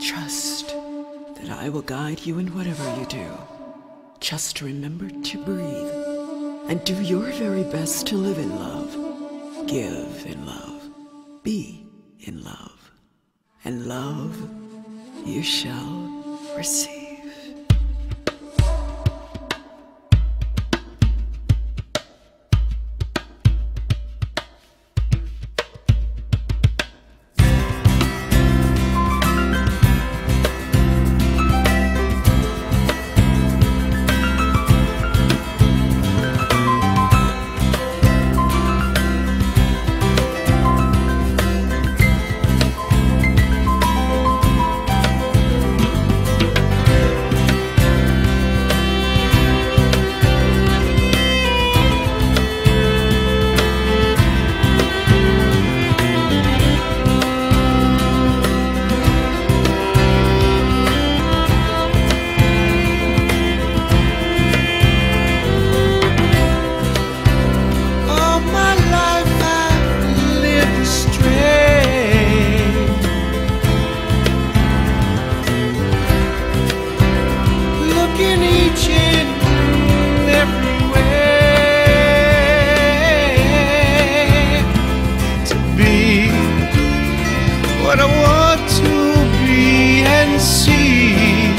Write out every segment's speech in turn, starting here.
Trust that I will guide you in whatever you do. Just remember to breathe and do your very best to live in love, give in love, be in love, and love you shall receive. What I want to be and see,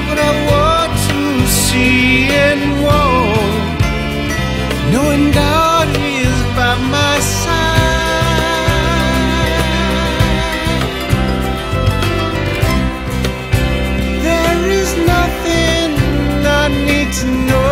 what I want to see and want, knowing God is by my side. There is nothing I need to know.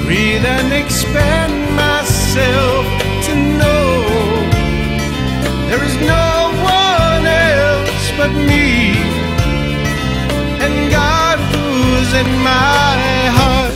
Breathe and expand myself to know there is no one else but me and God who's in my heart.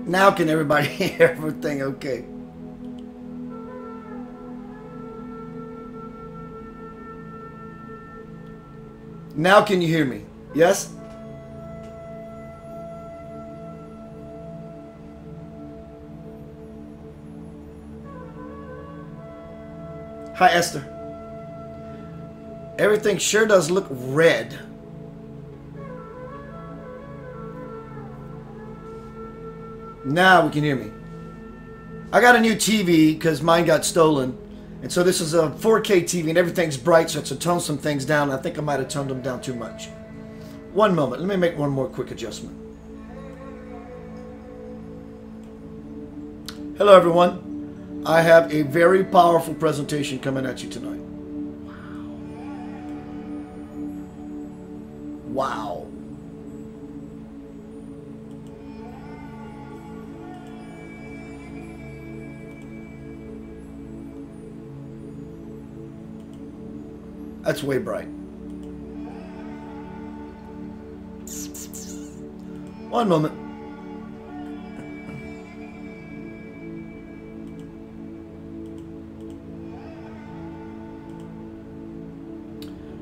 Now can everybody hear everything okay? Now can you hear me? Yes? Hi, Esther. Everything sure does look red. Now we can hear me. I got a new TV because mine got stolen. And so this is a 4K TV and everything's bright, so it's to tone some things down. I think I might have toned them down too much. One moment. Let me make one more quick adjustment. Hello, everyone. I have a very powerful presentation coming at you tonight. Wow. That's way bright. One moment.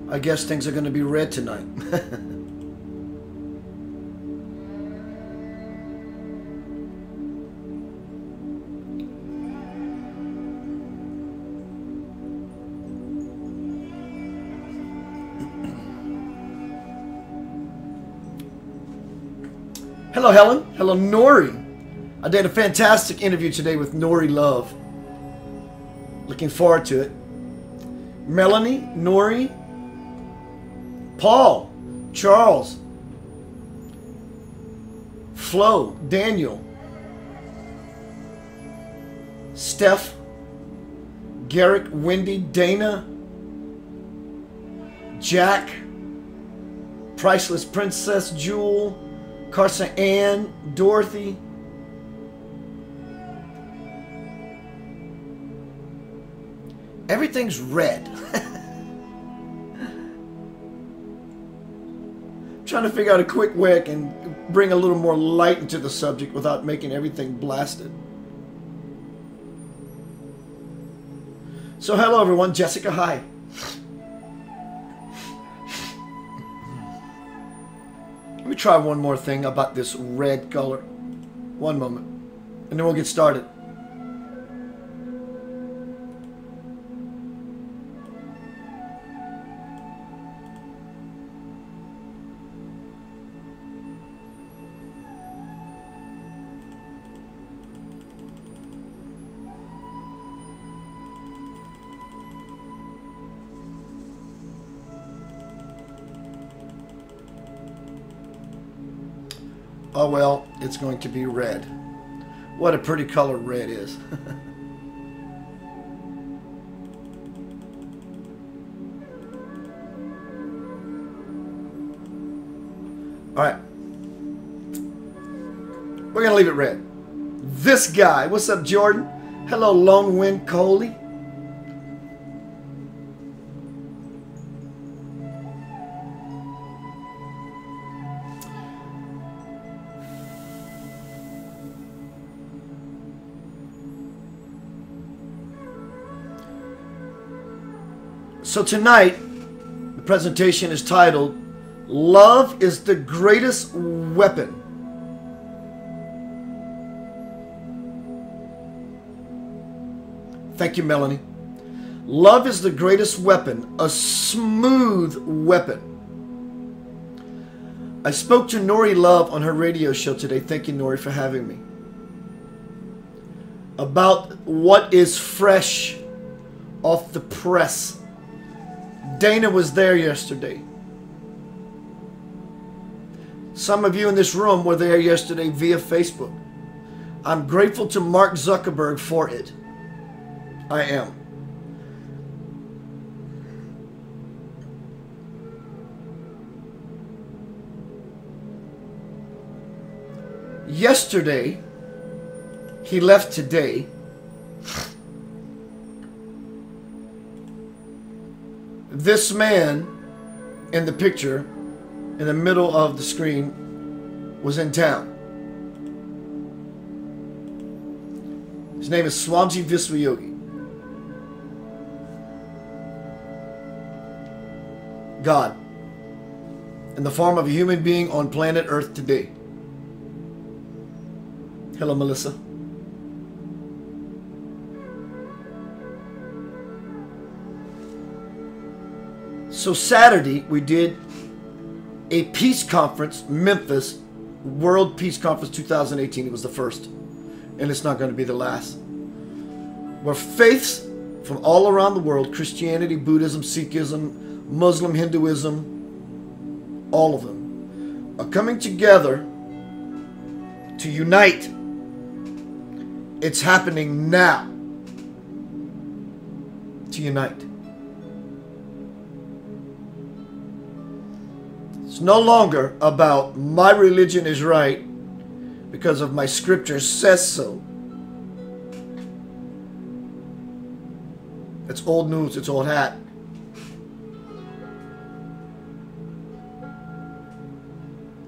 I guess things are going to be red tonight. Hello, Helen. Hello, Nori. I did a fantastic interview today with Nori Love. Looking forward to it. Melanie, Nori, Paul, Charles, Flo, Daniel, Steph, Garrick, Wendy, Dana, Jack, Priceless Princess, Jewel, Carson Ann, Dorothy. Everything's red. Trying to figure out a quick way I can bring a little more light into the subject without making everything blasted. So hello everyone, Jessica, hi. Let me try one more thing about this red color. One moment, and then we'll get started. Oh well, it's going to be red. What a pretty color red is. Alright. We're going to leave it red. This guy. What's up, Jordan? Hello, Lone Wind Coley. So tonight, the presentation is titled, Love is the Greatest Weapon. Thank you, Melanie. Love is the greatest weapon, a smooth weapon. I spoke to Nori Love on her radio show today. Thank you, Nori, for having me. About what is fresh off the press. Dana was there yesterday. Some of you in this room were there yesterday via Facebook. I'm grateful to Mark Zuckerberg for it. I am. Yesterday, he left today. This man in the picture, in the middle of the screen, was in town. His name is Swamiji Viswayogi. God, in the form of a human being on planet Earth today. Hello, Melissa. So Saturday, we did a peace conference, Memphis, World Peace Conference 2018. It was the first, and it's not going to be the last. Where faiths from all around the world, Christianity, Buddhism, Sikhism, Muslim, Hinduism, all of them, are coming together to unite. It's happening now to unite. It's no longer about my religion is right because of my scripture says so. It's old news, it's old hat.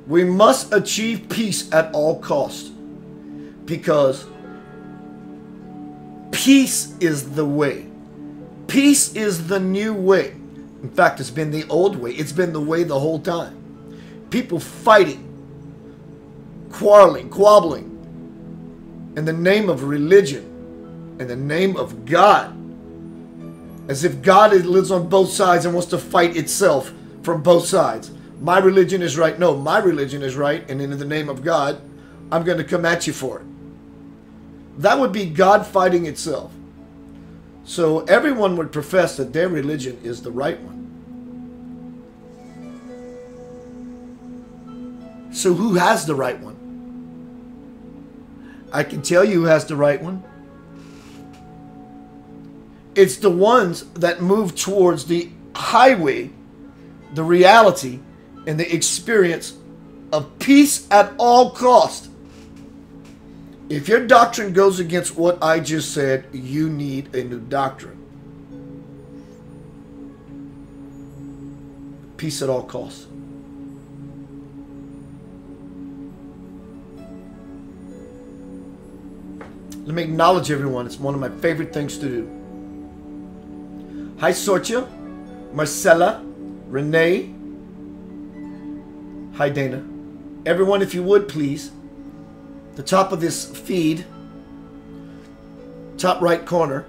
We must achieve peace at all costs because peace is the way. Peace is the new way. In fact, it's been the old way. It's been the way the whole time. People fighting, quarreling, quabbling in the name of religion, in the name of God. As if God lives on both sides and wants to fight itself from both sides. My religion is right. No, my religion is right. And in the name of God, I'm going to come at you for it. That would be God fighting itself. So everyone would profess that their religion is the right one. So who has the right one? I can tell you who has the right one. It's the ones that move towards the highway, the reality, and the experience of peace at all cost. If your doctrine goes against what I just said, you need a new doctrine. Peace at all costs. Let me acknowledge everyone. It's one of my favorite things to do. Hi, Sortia, Marcella, Renee. Hi, Dana. Everyone, if you would, please, the top of this feed, top right corner,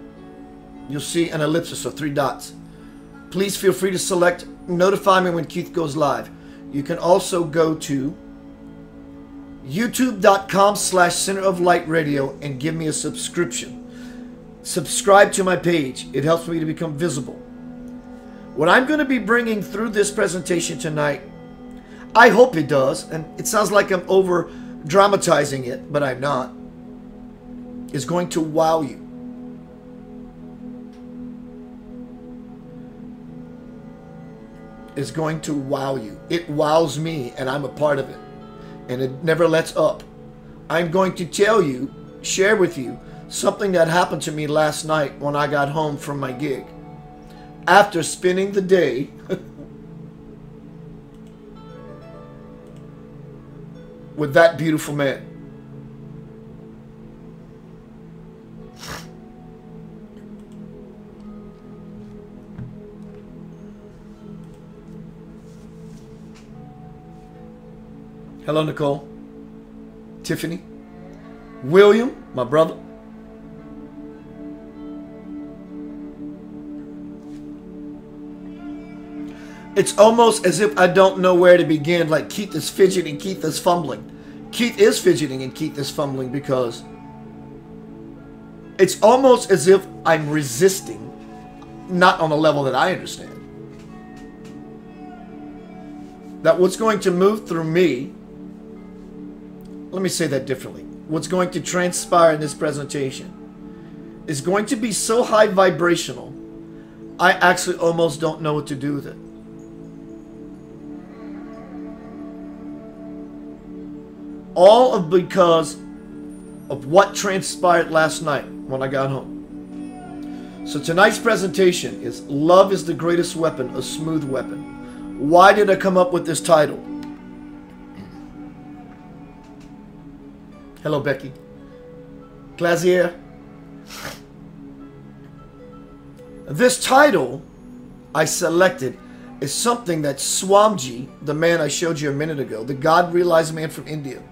you'll see an ellipsis, so 3 dots. Please feel free to select notify me when Keith goes live. You can also go to youtube.com/Center of Light Radio and give me a subscription. Subscribe to my page. It helps me to become visible. What I'm going to be bringing through this presentation tonight, I hope it does, and it sounds like I'm over dramatizing it, but I'm not, is going to wow you. Is going to wow you. It wows me, and I'm a part of it. And it never lets up. I'm going to tell you, share with you, something that happened to me last night when I got home from my gig. After spending the day with that beautiful man. Hello, Nicole. Tiffany. William, my brother. It's almost as if I don't know where to begin. Like Keith is fidgeting, Keith is fumbling. Keith is fidgeting and Keith is fumbling because it's almost as if I'm resisting, not on a level that I understand. That what's going to move through me, let me say that differently. What's going to transpire in this presentation is going to be so high vibrational, I actually almost don't know what to do with it. All of because of what transpired last night when I got home. So tonight's presentation is Love is the Greatest Weapon, a Smooth Weapon. Why did I come up with this title? Hello, Becky. Glazier. This title I selected is something that Swamiji, the man I showed you a minute ago, the God realized man from India,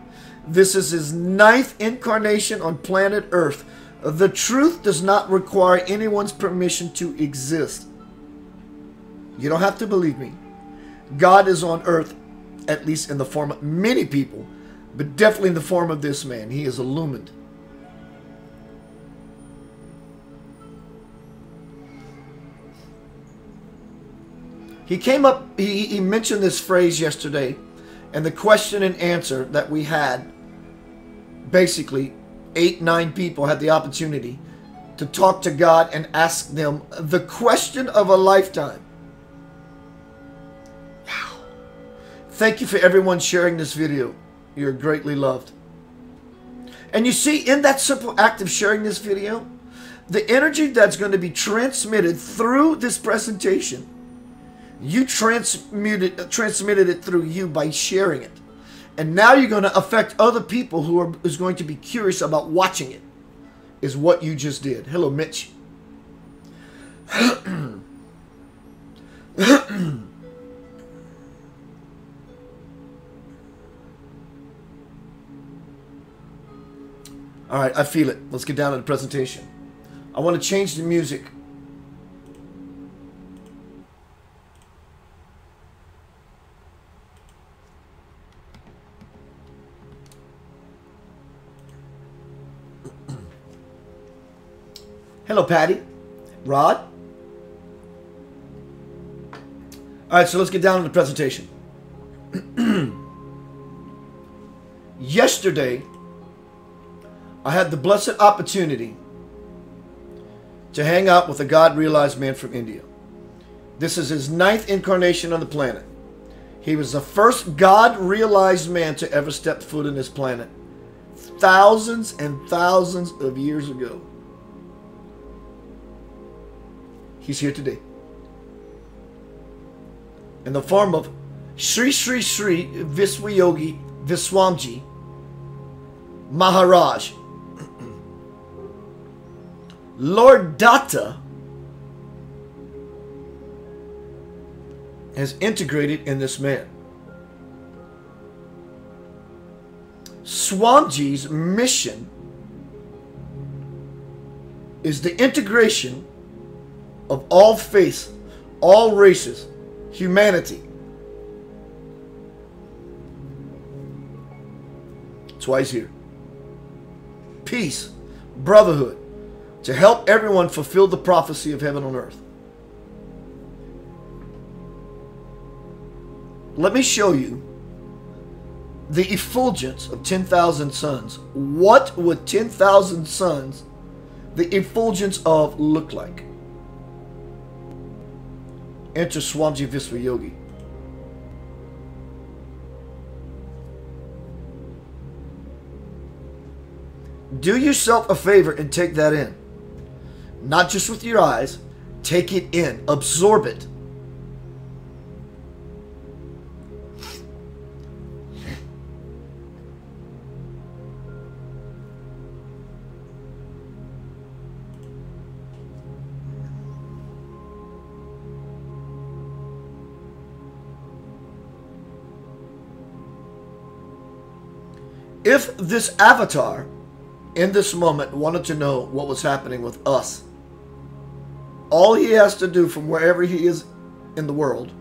this is his 9th incarnation on planet Earth. The truth does not require anyone's permission to exist. You don't have to believe me. God is on Earth, at least in the form of many people, but definitely in the form of this man. He is illumined. He came up, he mentioned this phrase yesterday, and the question and answer that we had, basically 8, 9 people had the opportunity to talk to God and ask them the question of a lifetime. Wow. Thank you for everyone sharing this video. You're greatly loved. And you see, in that simple act of sharing this video, the energy that's going to be transmitted through this presentation, you transmitted it through you by sharing it. And now you're going to affect other people who's going to be curious about watching it, is what you just did. Hello, Mitch. All right, I feel it. Let's get down to the presentation. I want to change the music. Hello, Patty. Rod. All right, so let's get down to the presentation. Yesterday, I had the blessed opportunity to hang out with a God-realized man from India. This is his 9th incarnation on the planet. He was the first God-realized man to ever step foot in this planet, thousands and thousands of years ago. He's here today in the form of Sri Sri Sri Viswayogi Viswamji Maharaj. Lord Datta has integrated in this man. Swamiji's mission is the integration of all faiths, all races, humanity. That's why he's here. Peace, brotherhood, to help everyone fulfill the prophecy of heaven on earth. Let me show you the effulgence of 10,000 suns. What would 10,000 suns, the effulgence of, look like? Enter Swamiji Viswayogi. Do yourself a favor and take that in. Not just with your eyes. Take it in. Absorb it. If this avatar in this moment wanted to know what was happening with us, all he has to do from wherever he is in the world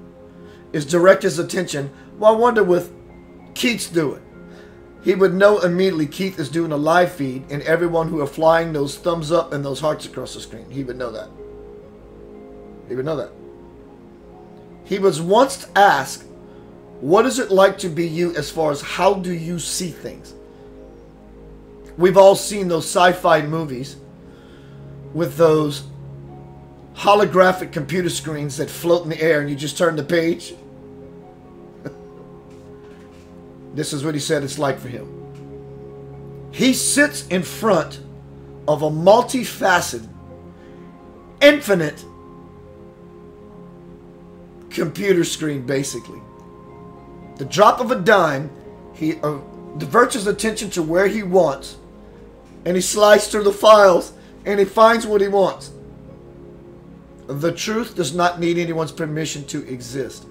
is direct his attention. Well, I wonder with Keith's doing. He would know immediately Keith is doing a live feed, and everyone who are flying those thumbs up and those hearts across the screen. He would know that. He would know that. He was once asked, what is it like to be you as far as how do you see things? We've all seen those sci-fi movies with those holographic computer screens that float in the air and you just turn the page. This is what he said it's like for him. He sits in front of a multifaceted, infinite computer screen, basically. The drop of a dime, he diverts his attention to where he wants, and he slides through the files, and he finds what he wants. The truth does not need anyone's permission to exist.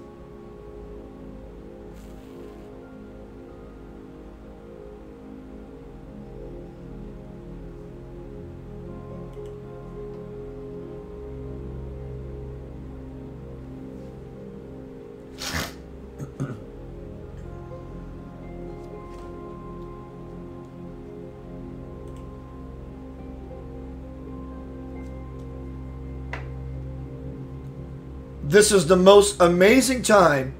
This is the most amazing time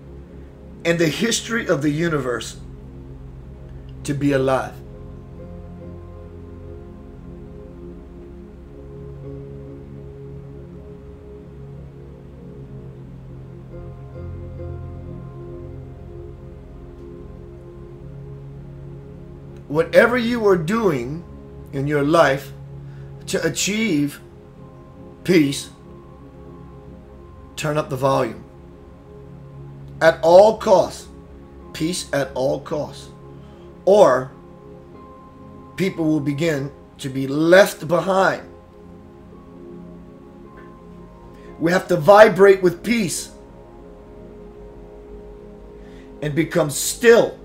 in the history of the universe to be alive. Whatever you are doing in your life to achieve peace, turn up the volume. At all costs. Peace at all costs. Or people will begin to be left behind. We have to vibrate with peace and become still.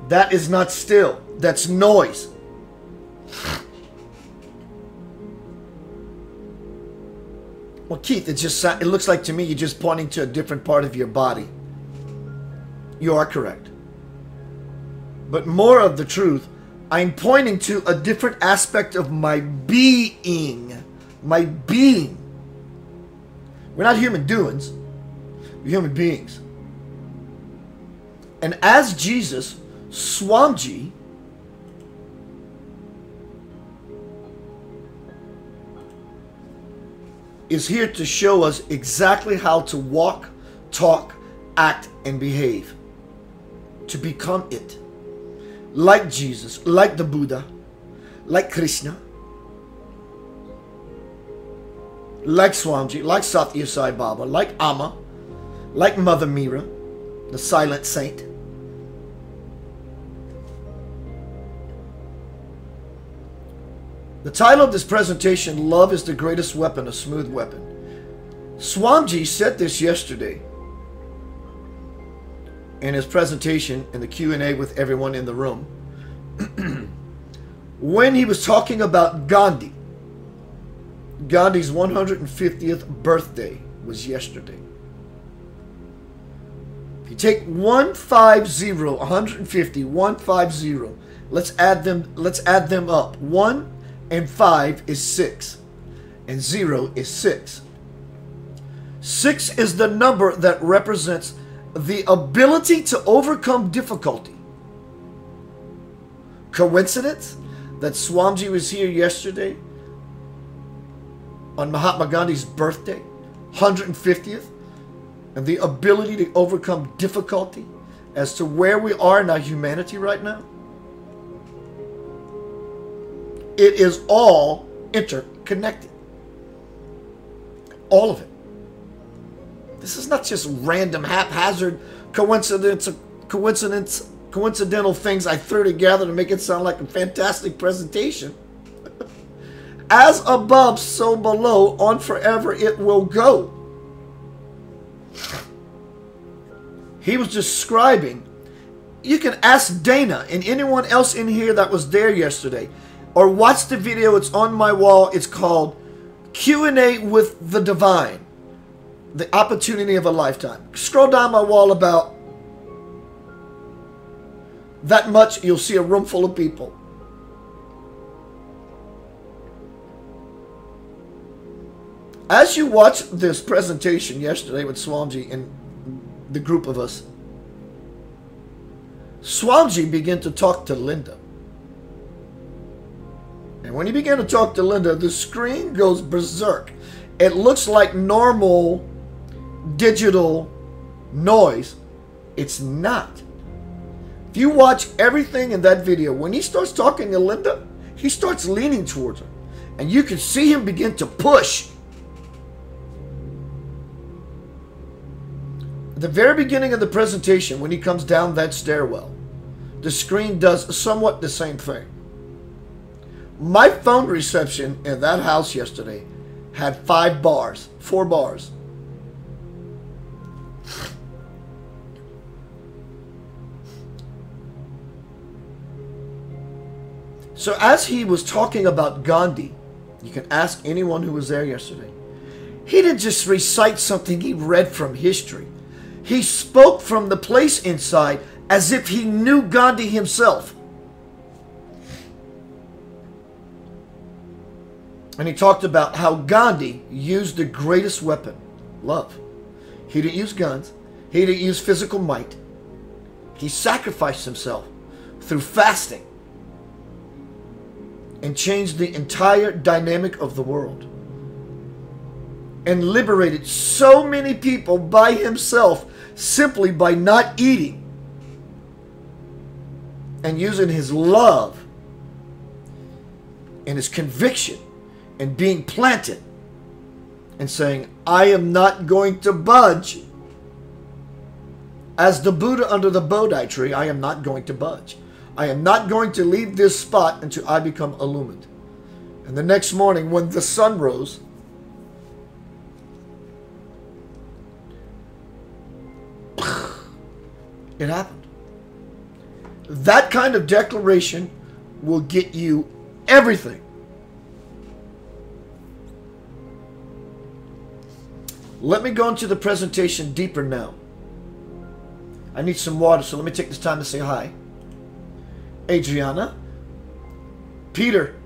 That is not still. That's noise. Well, Keith, it looks like to me you're just pointing to a different part of your body. You are correct. But more of the truth, I'm pointing to a different aspect of my being. My being. We're not human doings. We're human beings. And as Jesus, Swamiji is here to show us exactly how to walk, talk, act, and behave. To become it. Like Jesus, like the Buddha, like Krishna, like Swamiji, like Satya Sai Baba, like Amma, like Mother Meera, the silent saint. The title of this presentation, Love is the Greatest Weapon, a Smooth Weapon. Swamiji said this yesterday in his presentation in the Q&A with everyone in the room. When he was talking about Gandhi. Gandhi's 150th birthday was yesterday. If you take 150, 150, 150, let's add them up. 1 and 5 is 6. And 0 is 6. 6 is the number that represents the ability to overcome difficulty. Coincidence that Swamiji was here yesterday on Mahatma Gandhi's birthday, 150th, and the ability to overcome difficulty as to where we are in our humanity right now? It is all interconnected. All of it. This is not just random, haphazard coincidental things I threw together to make it sound like a fantastic presentation. As above, so below, on forever it will go. He was describing, you can ask Dana and anyone else in here that was there yesterday, or watch the video, it's on my wall. It's called Q&A with the Divine, the opportunity of a lifetime. Scroll down my wall about that much, you'll see a room full of people. As you watched this presentation yesterday with Swamiji and the group of us, Swamiji began to talk to Linda. And when he began to talk to Linda, the screen goes berserk. It looks like normal digital noise. It's not. If you watch everything in that video, when he starts talking to Linda, he starts leaning towards her. And you can see him begin to push. At the very beginning of the presentation, when he comes down that stairwell, the screen does somewhat the same thing. My phone reception in that house yesterday, 99.9% had 5 bars, 4 bars. So as he was talking about Gandhi, you can ask anyone who was there yesterday, he didn't just recite something he read from history. He spoke from the place inside as if he knew Gandhi himself. And he talked about how Gandhi used the greatest weapon, love. He didn't use guns. He didn't use physical might. He sacrificed himself through fasting and changed the entire dynamic of the world and liberated so many people by himself simply by not eating and using his love and his conviction and being planted and saying, I am not going to budge. As the Buddha under the Bodhi tree, I am not going to budge. I am not going to leave this spot until I become illumined. And the next morning when the sun rose, it happened. That kind of declaration will get you everything. Let me go into the presentation deeper now. I need some water, so let me take this time to say hi. Adriana, Peter,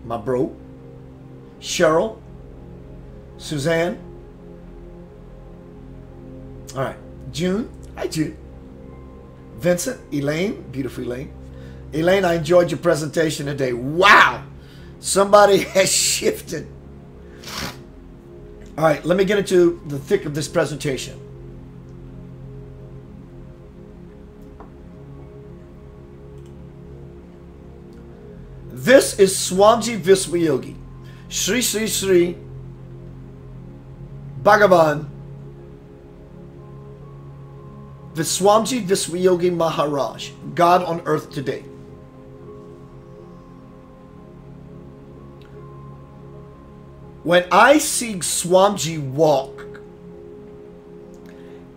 my bro, Cheryl, Suzanne. All right, June. Hi, June. Vincent, Elaine, beautiful Elaine. Elaine, I enjoyed your presentation today. Wow, somebody has shifted. All right, let me get into the thick of this presentation. This is Swamiji Viswayogi, Sri Sri Sri Bhagavan Swamiji Viswayogi Maharaj, God on earth today. When I see Swamiji walk,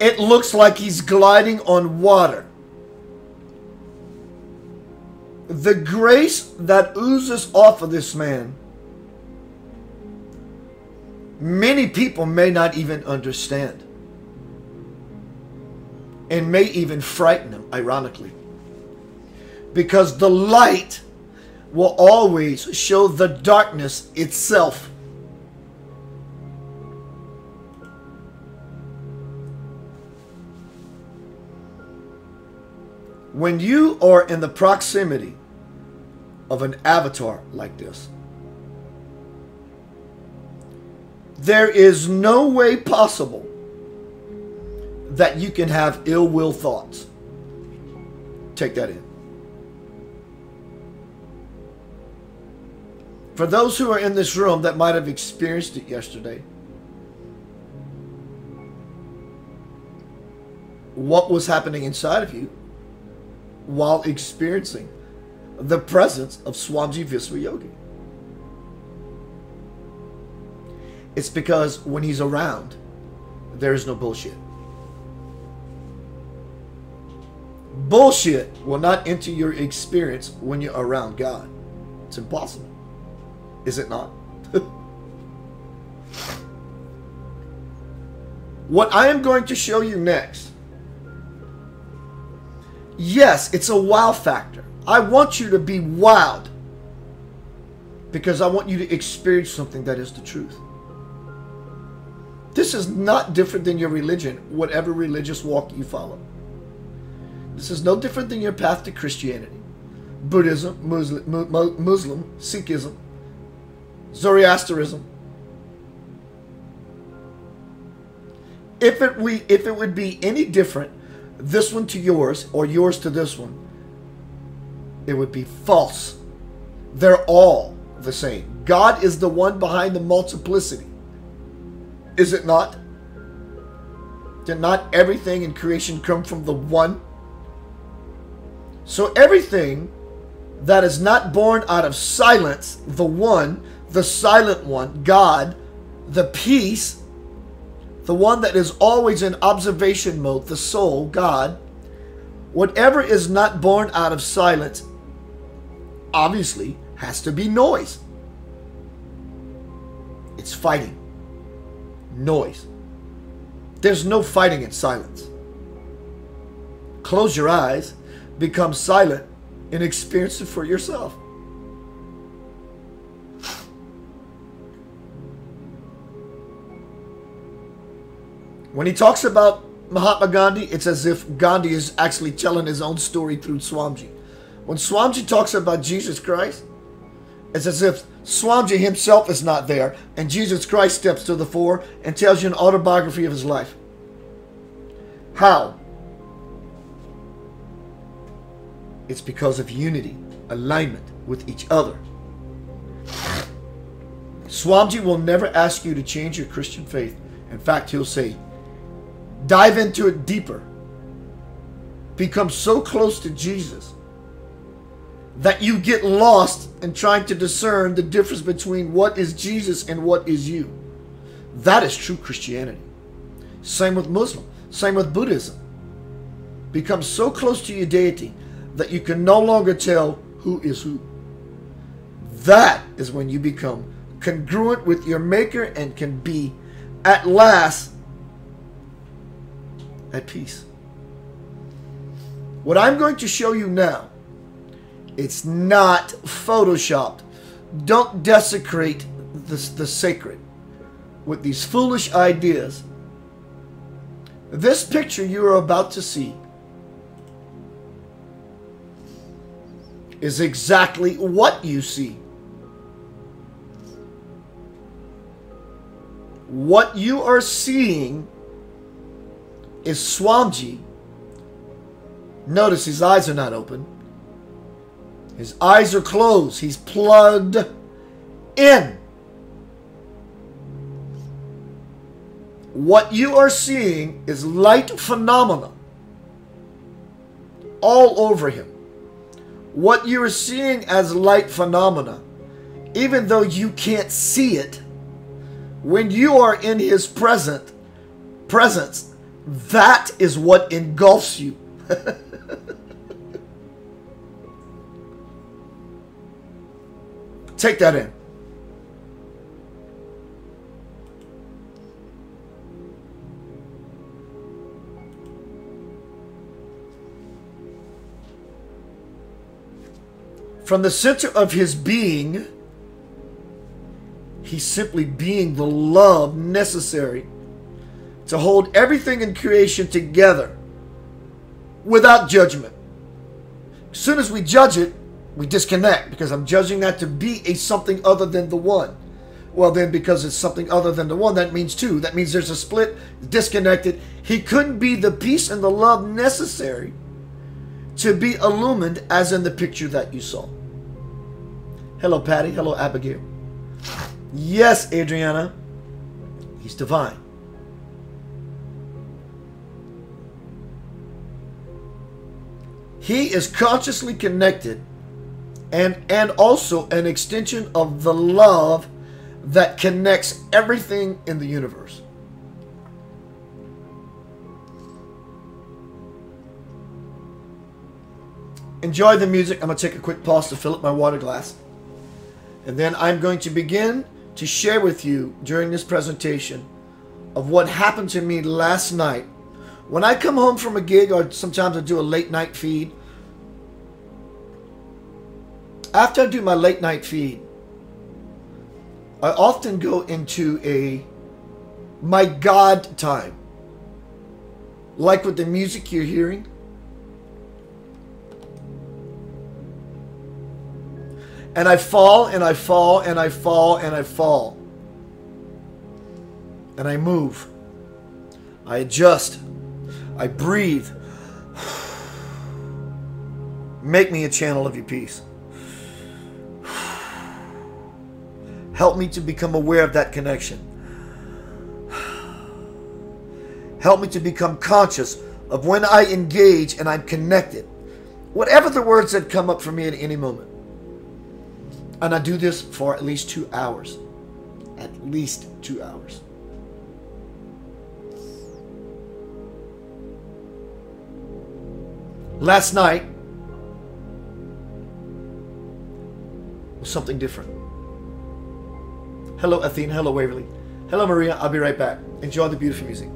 it looks like he's gliding on water. The grace that oozes off of this man, many people may not even understand. And may even frighten them, ironically. Because the light will always show the darkness itself. When you are in the proximity of an avatar like this, there is no way possible that you can have ill will thoughts. Take that in. For those who are in this room that might have experienced it yesterday, what was happening inside of you while experiencing the presence of Swamiji Viswayogi? It's because when he's around, there is no bullshit. Bullshit will not enter your experience when you're around God. It's impossible. Is it not? What I am going to show you next, yes, it's a wow factor. I want you to be wowed because I want you to experience something that is the truth. This is not different than your religion, whatever religious walk you follow. This is no different than your path to Christianity, Buddhism, Muslim, Sikhism, Zoroastrianism. If it would be any different, this one to yours or yours to this one, it would be false. They're all the same. God is the one behind the multiplicity. Is it not? Did not everything in creation come from the one? So everything that is not born out of silence, the one, the silent one, God, the peace, the one that is always in observation mode, the soul, God, whatever is not born out of silence, obviously has to be noise. It's fighting. Noise. There's no fighting in silence. Close your eyes, become silent, and experience it for yourself. When he talks about Mahatma Gandhi, it's as if Gandhi is actually telling his own story through Swamiji. When Swamiji talks about Jesus Christ, it's as if Swamiji himself is not there and Jesus Christ steps to the fore and tells you an autobiography of his life. How? It's because of unity, alignment with each other. Swamiji will never ask you to change your Christian faith. In fact, he'll say, dive into it deeper. Become so close to Jesus that you get lost in trying to discern the difference between what is Jesus and what is you. That is true Christianity. Same with Muslim. Same with Buddhism. Become so close to your deity that you can no longer tell who is who. That is when you become congruent with your Maker and can be, at last, at peace. What I'm going to show you now, it's not photoshopped. Don't desecrate the sacred with these foolish ideas. This picture you are about to see is exactly what you see. What you are seeing is Swamiji. Notice his eyes are not open. His eyes are closed. He's plugged in. What you are seeing is light phenomena all over him. What you are seeing as light phenomena, even though you can't see it, when you are in his presence, that is what engulfs you. Take that in. From the center of his being, he's simply being the love necessary to hold everything in creation together without judgment. As soon as we judge it, we disconnect because I'm judging that to be a something other than the one. Well, then because it's something other than the one, that means two. That means there's a split, disconnected. He couldn't be the peace and the love necessary to be illumined as in the picture that you saw. Hello, Patty. Hello, Abigail. Yes, Adriana. He's divine. He is consciously connected and also an extension of the love that connects everything in the universe. Enjoy the music. I'm going to take a quick pause to fill up my water glass. And then I'm going to begin to share with you during this presentation of what happened to me last night. When I come home from a gig, or sometimes I do a late night feed, after I do my late night feed, I often go into my God time. Like with the music you're hearing. And I fall, and I fall, and I fall, and I fall. And I move. I adjust. I breathe. Make me a channel of your peace. Help me to become aware of that connection. Help me to become conscious of when I engage and I'm connected. Whatever the words that come up for me at any moment. And I do this for at least 2 hours. At least 2 hours. Last night was something different. Hello, Athena. Hello, Waverly. Hello, Maria. I'll be right back. Enjoy the beautiful music.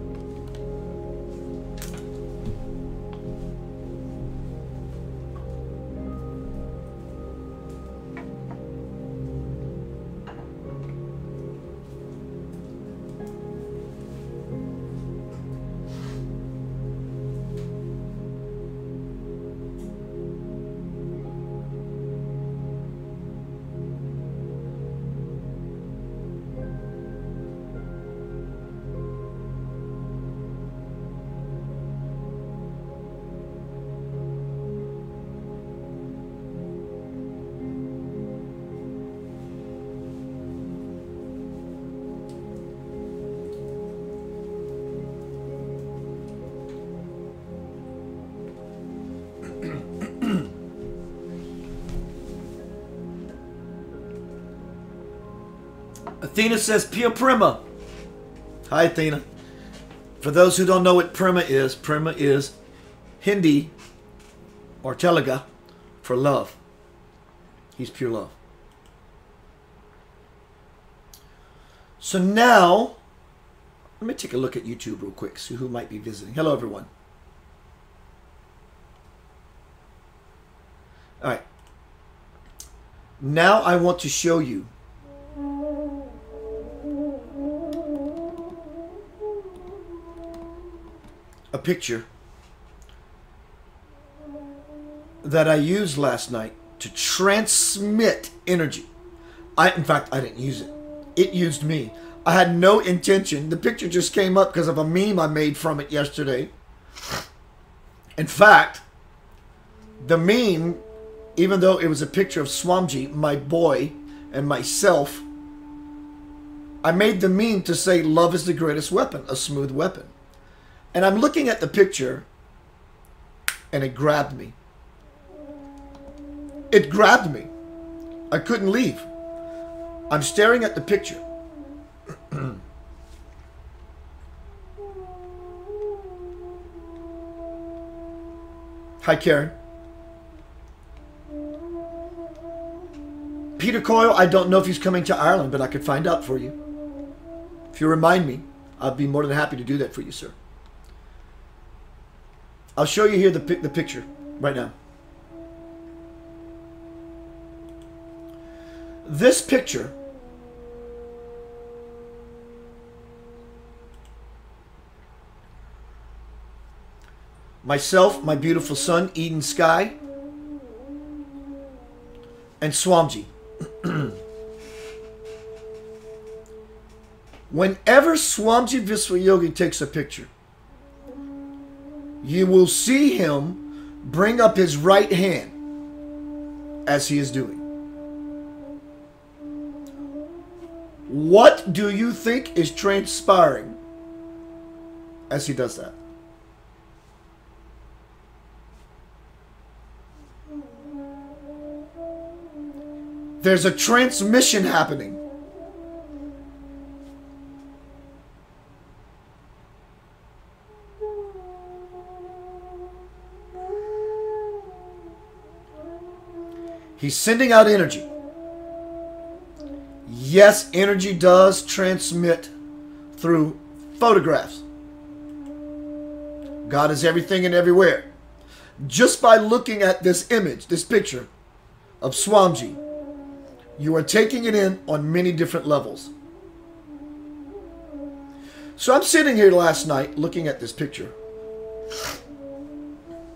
Athena says, Pia Prima. Hi, Athena. For those who don't know what Prima is Hindi or Telugu for love. He's pure love. So now, let me take a look at YouTube real quick, see who might be visiting. Hello, everyone. All right. Now I want to show you a picture that I used last night to transmit energy. In fact, I didn't use it. It used me. I had no intention. The picture just came up because of a meme I made from it yesterday. In fact, the meme, even though it was a picture of Swamji, my boy, and myself, I made the meme to say love is the greatest weapon, a smooth weapon. And I'm looking at the picture, and it grabbed me. It grabbed me. I couldn't leave. I'm staring at the picture. Hi, Karen. Peter Coyle, I don't know if he's coming to Ireland, but I could find out for you. If you remind me, I'll be more than happy to do that for you, sir. I'll show you here the picture right now. This picture myself, my beautiful son, Eden Sky, and Swamji. Whenever Swamji Viswayogi takes a picture, you will see him bring up his right hand as he is doing. What do you think is transpiring as he does that? There's a transmission happening. He's sending out energy. Yes, energy does transmit through photographs. God is everything and everywhere. Just by looking at this image, this picture of Swamji, you are taking it in on many different levels. So I'm sitting here last night looking at this picture.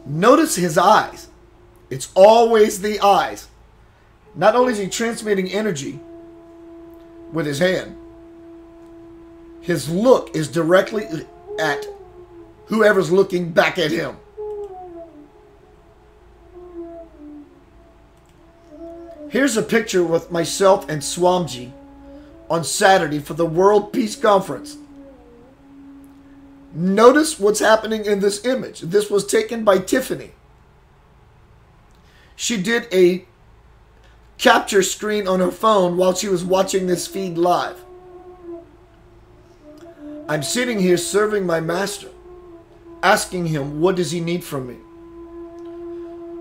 Notice his eyes. It's always the eyes. Not only is he transmitting energy with his hand, his look is directly at whoever's looking back at him. Here's a picture with myself and Swamji on Saturday for the World Peace Conference. Notice what's happening in this image. This was taken by Tiffany. She did a capture screen on her phone while she was watching this feed live. I'm sitting here serving my master, asking him, what does he need from me?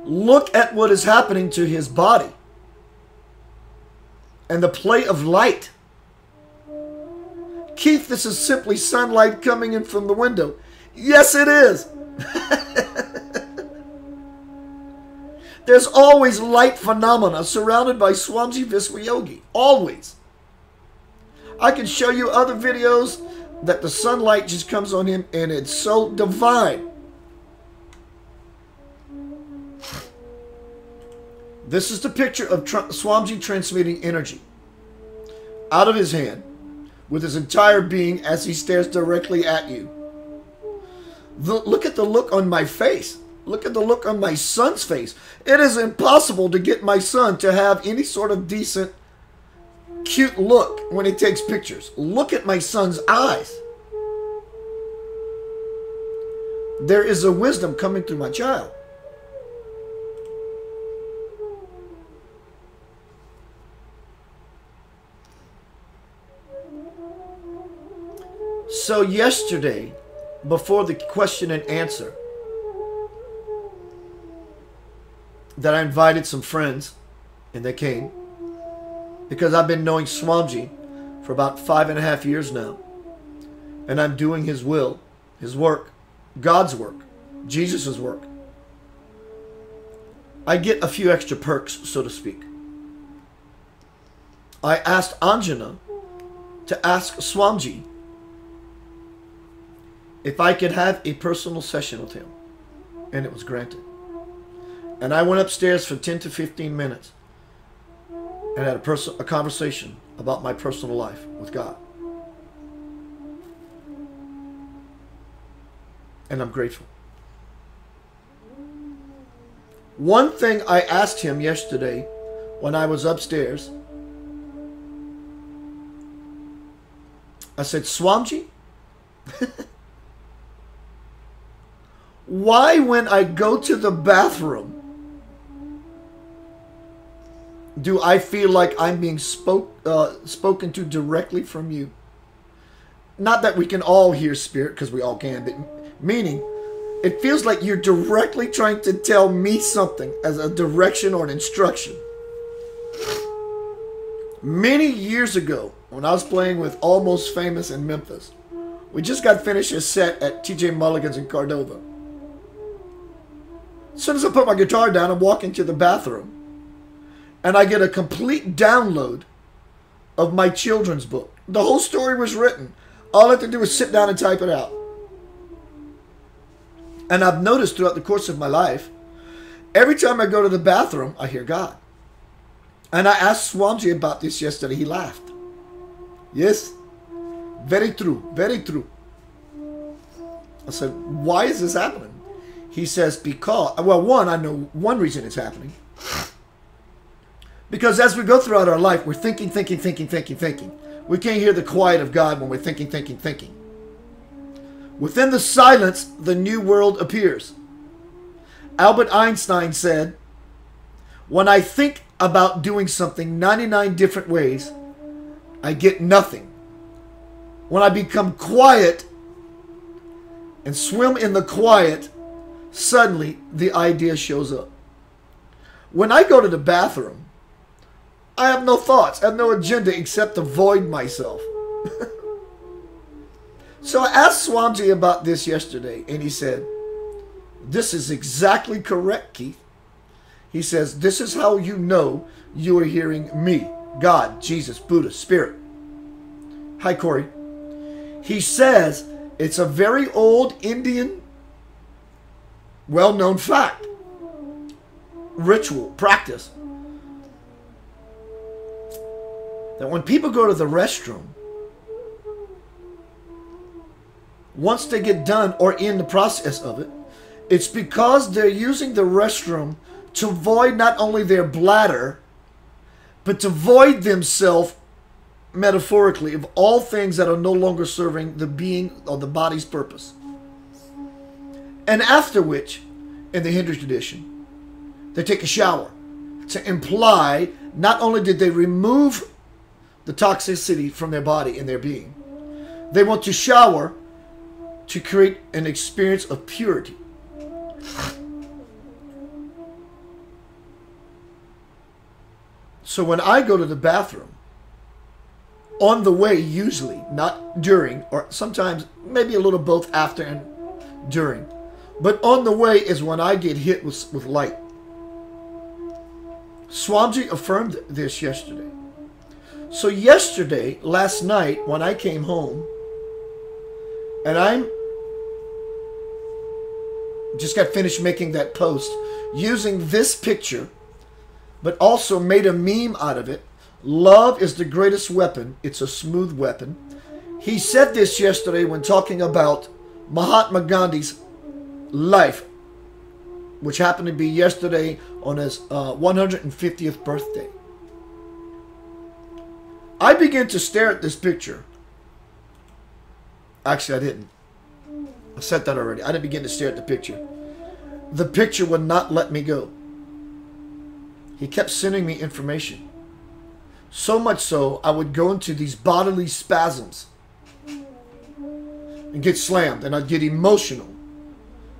Look at what is happening to his body and the play of light. Keith, this is simply sunlight coming in from the window. Yes, it is. There's always light phenomena surrounded by Swamiji Viswayogi. Always. I can show you other videos that the sunlight just comes on him and it's so divine. This is the picture of Swamiji transmitting energy out of his hand with his entire being as he stares directly at you. Look at the look on my face. Look at the look on my son's face. It is impossible to get my son to have any sort of decent, cute look when he takes pictures. Look at my son's eyes. There is a wisdom coming through my child. So yesterday, before the question and answer, that I invited some friends, and they came, because I've been knowing Swamiji for about 5.5 years now, and I'm doing his will, his work, God's work, Jesus' work. I get a few extra perks, so to speak. I asked Anjana to ask Swamiji if I could have a personal session with him, and it was granted. And I went upstairs for 10 to 15 minutes and had a conversation about my personal life with God. And I'm grateful. One thing I asked him yesterday when I was upstairs, I said, Swamiji, why when I go to the bathroom do I feel like I'm being spoken to directly from you? Not that we can all hear spirit, because we all can, but meaning it feels like you're directly trying to tell me something as a direction or an instruction. Many years ago, when I was playing with Almost Famous in Memphis, we just got finished a set at TJ Mulligan's in Cordova. As soon as I put my guitar down, I'm walking to the bathroom, and I get a complete download of my children's book. The whole story was written. All I had to do was sit down and type it out. And I've noticed throughout the course of my life, every time I go to the bathroom, I hear God. And I asked Swamiji about this yesterday. He laughed. Yes, very true, very true. I said, why is this happening? He says, because, well, one, I know one reason it's happening. Because as we go throughout our life, we're thinking. We can't hear the quiet of God when we're thinking. Within the silence, the new world appears. Albert Einstein said, when I think about doing something 99 different ways, I get nothing. When I become quiet and swim in the quiet, suddenly the idea shows up. When I go to the bathroom, I have no thoughts. I have no agenda except to void myself. So I asked Swamiji about this yesterday, and he said, this is exactly correct, Keith. He says, this is how you know you are hearing me, God, Jesus, Buddha, Spirit. Hi, Corey. He says it's a very old Indian, well-known fact, ritual, practice, that when people go to the restroom, once they get done or in the process of it, it's because they're using the restroom to void not only their bladder, but to void themselves metaphorically of all things that are no longer serving the being or the body's purpose. And after which, in the Hindu tradition, they take a shower to imply not only did they remove the toxicity from their body and their being, They want to shower to create an experience of purity. So when I go to the bathroom, on the way usually, not during, or sometimes maybe a little both after and during, but on the way is when I get hit with light. Swamiji affirmed this yesterday. So yesterday, last night, when I came home, and I'm just got finished making that post using this picture, but also made a meme out of it. Love is the greatest weapon. It's a smooth weapon. He said this yesterday when talking about Mahatma Gandhi's life, which happened to be yesterday on his 150th birthday. I began to stare at this picture. Actually, I didn't. I said that already. I didn't begin to stare at the picture. The picture would not let me go. He kept sending me information. So much so, I would go into these bodily spasms and get slammed, and I'd get emotional.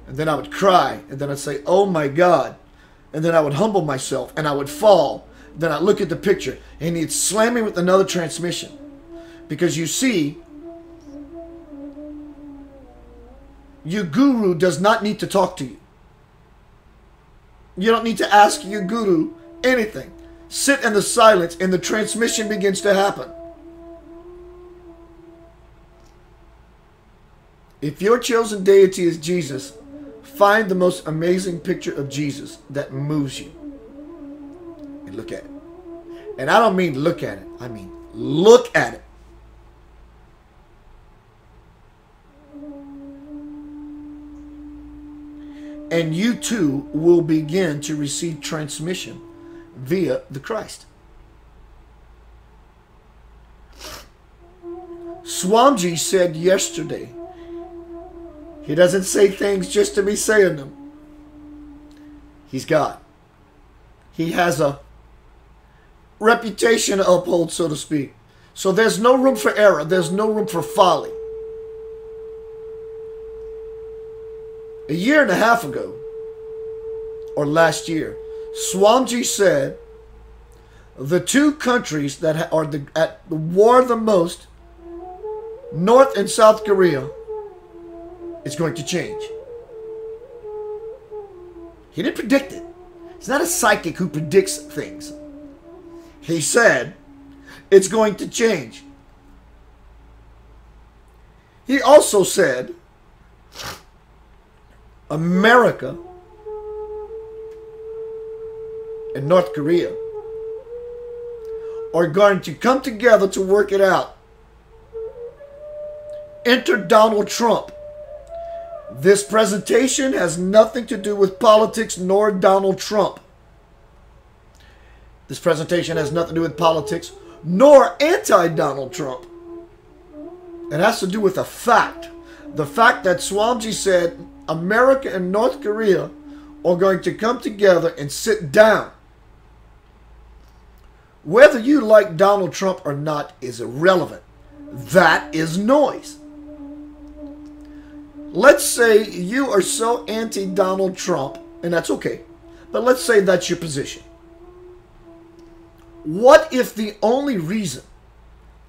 And then I would cry, and then I'd say, oh my God. And then I would humble myself, and I would fall. Then I'd look at the picture, and he'd slam me with another transmission. Because you see, your guru does not need to talk to you. You don't need to ask your guru anything. Sit in the silence, and the transmission begins to happen. If your chosen deity is Jesus, find the most amazing picture of Jesus that moves you. And look at it. And I don't mean look at it. I mean look at it. And you too will begin to receive transmission via the Christ. Swamiji said yesterday, he doesn't say things just to be saying them. He's God. He has a reputation to uphold, so to speak. So there's no room for error. There's no room for folly. A year and a half ago, or last year, Swamiji said the two countries that are at the war the most, North and South Korea, is going to change. He didn't predict it. He's not a psychic who predicts things. He said it's going to change. He also said America and North Korea are going to come together to work it out. Enter Donald Trump. This presentation has nothing to do with politics nor Donald Trump. This presentation has nothing to do with politics nor anti-Donald Trump. It has to do with a fact. The fact that Swamiji said America and North Korea are going to come together and sit down. Whether you like Donald Trump or not is irrelevant. That is noise. Let's say you are so anti-Donald Trump, and that's okay, but let's say that's your position. What if the only reason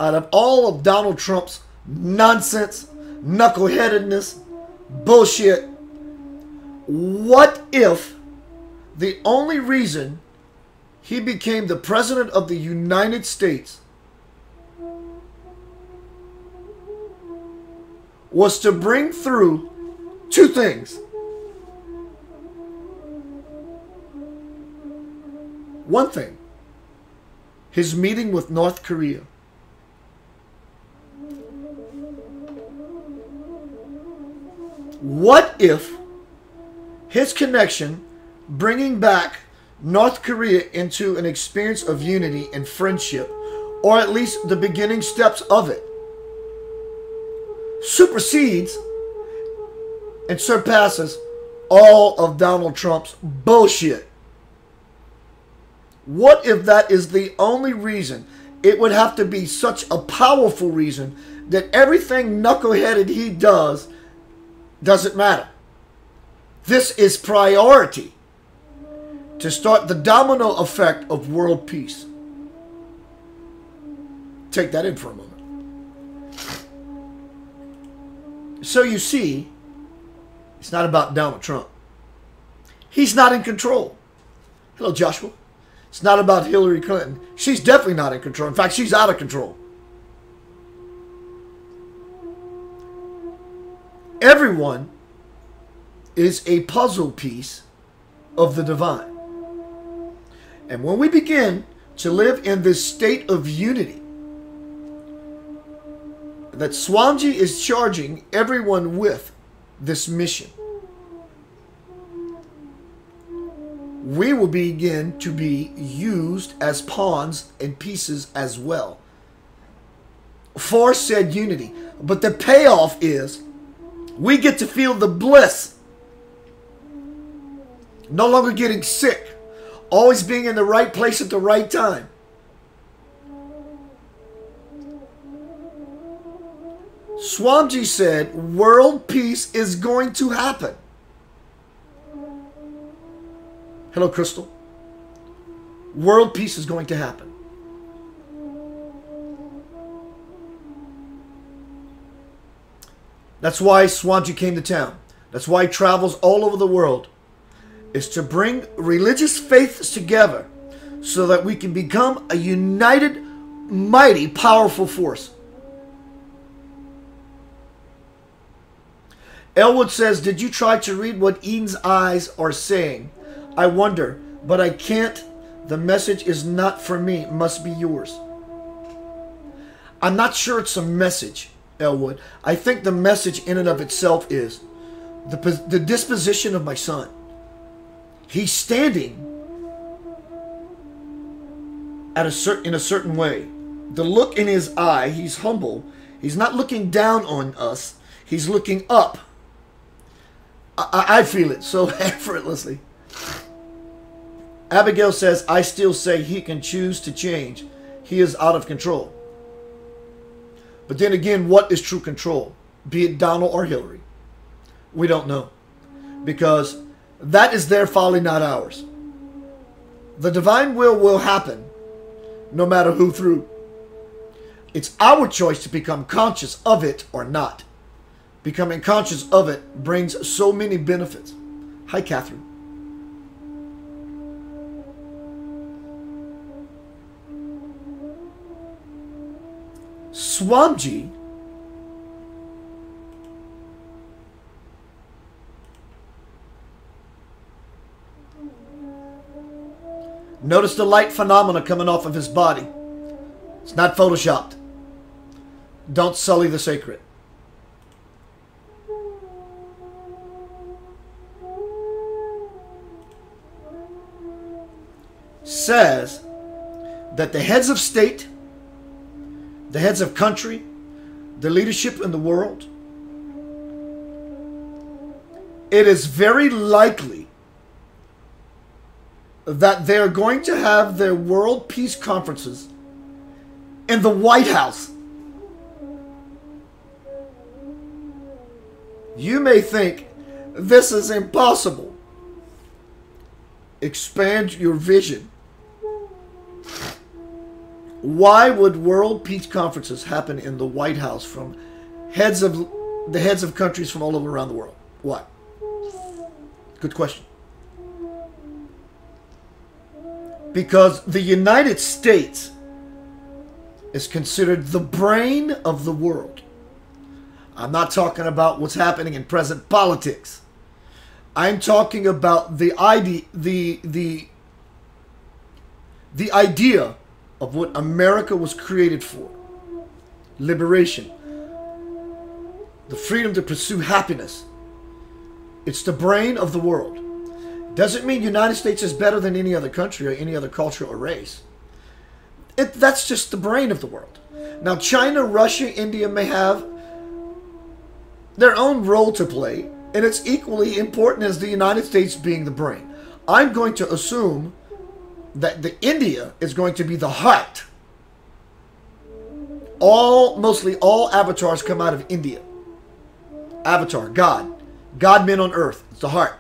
out of all of Donald Trump's nonsense, knuckleheadedness, bullshit, what if the only reason he became the President of the United States was to bring through two things? One thing, his meeting with North Korea. What if his connection, bringing back North Korea into an experience of unity and friendship, or at least the beginning steps of it, supersedes and surpasses all of Donald Trump's bullshit? What if that is the only reason? It would have to be such a powerful reason that everything knuckleheaded he does doesn't matter. This is priority to start the domino effect of world peace. Take that in for a moment. So you see, it's not about Donald Trump. He's not in control. Hello, Joshua. It's not about Hillary Clinton. She's definitely not in control. In fact, she's out of control. Everyone is a puzzle piece of the divine. And when we begin to live in this state of unity, that Swamiji is charging everyone with this mission, we will begin to be used as pawns and pieces as well for said unity. But the payoff is we get to feel the bliss. No longer getting sick. Always being in the right place at the right time. Swamiji said world peace is going to happen. Hello, Crystal. World peace is going to happen. That's why Swamiji came to town. That's why he travels all over the world. Is to bring religious faiths together so that we can become a united, mighty, powerful force. Elwood says, did you try to read what Eden's eyes are saying? I wonder, but I can't. The message is not for me. It must be yours. I'm not sure it's a message, Elwood. I think the message in and of itself is the disposition of my son. He's standing in a certain way. The look in his eye, he's humble. He's not looking down on us. He's looking up. I feel it so effortlessly. Abigail says, I still say he can choose to change. He is out of control. But then again, what is true control? Be it Donald or Hillary. We don't know. Because that is their folly, not ours. The divine will happen no matter who through. It's our choice to become conscious of it or not. Becoming conscious of it brings so many benefits. Hi, Catherine. Swamiji notice the light phenomena coming off of his body. It's not photoshopped. Don't sully the sacred. Says that the heads of state, the heads of country, the leadership in the world, it is very likely that they're going to have their world peace conferences in the White House. You may think this is impossible. Expand your vision. Why would world peace conferences happen in the White House from the heads of countries from all over around the world? Why? Good question. Because the United States is considered the brain of the world. I'm not talking about what's happening in present politics. I'm talking about the idea of what America was created for. Liberation. The freedom to pursue happiness. It's the brain of the world. Doesn't mean the United States is better than any other country or any other culture or race. That's just the brain of the world. Now, China, Russia, India may have their own role to play, and it's equally important as the United States being the brain. I'm going to assume that India is going to be the heart Mostly all avatars come out of India. Avatar, God. God men on earth. It's the heart.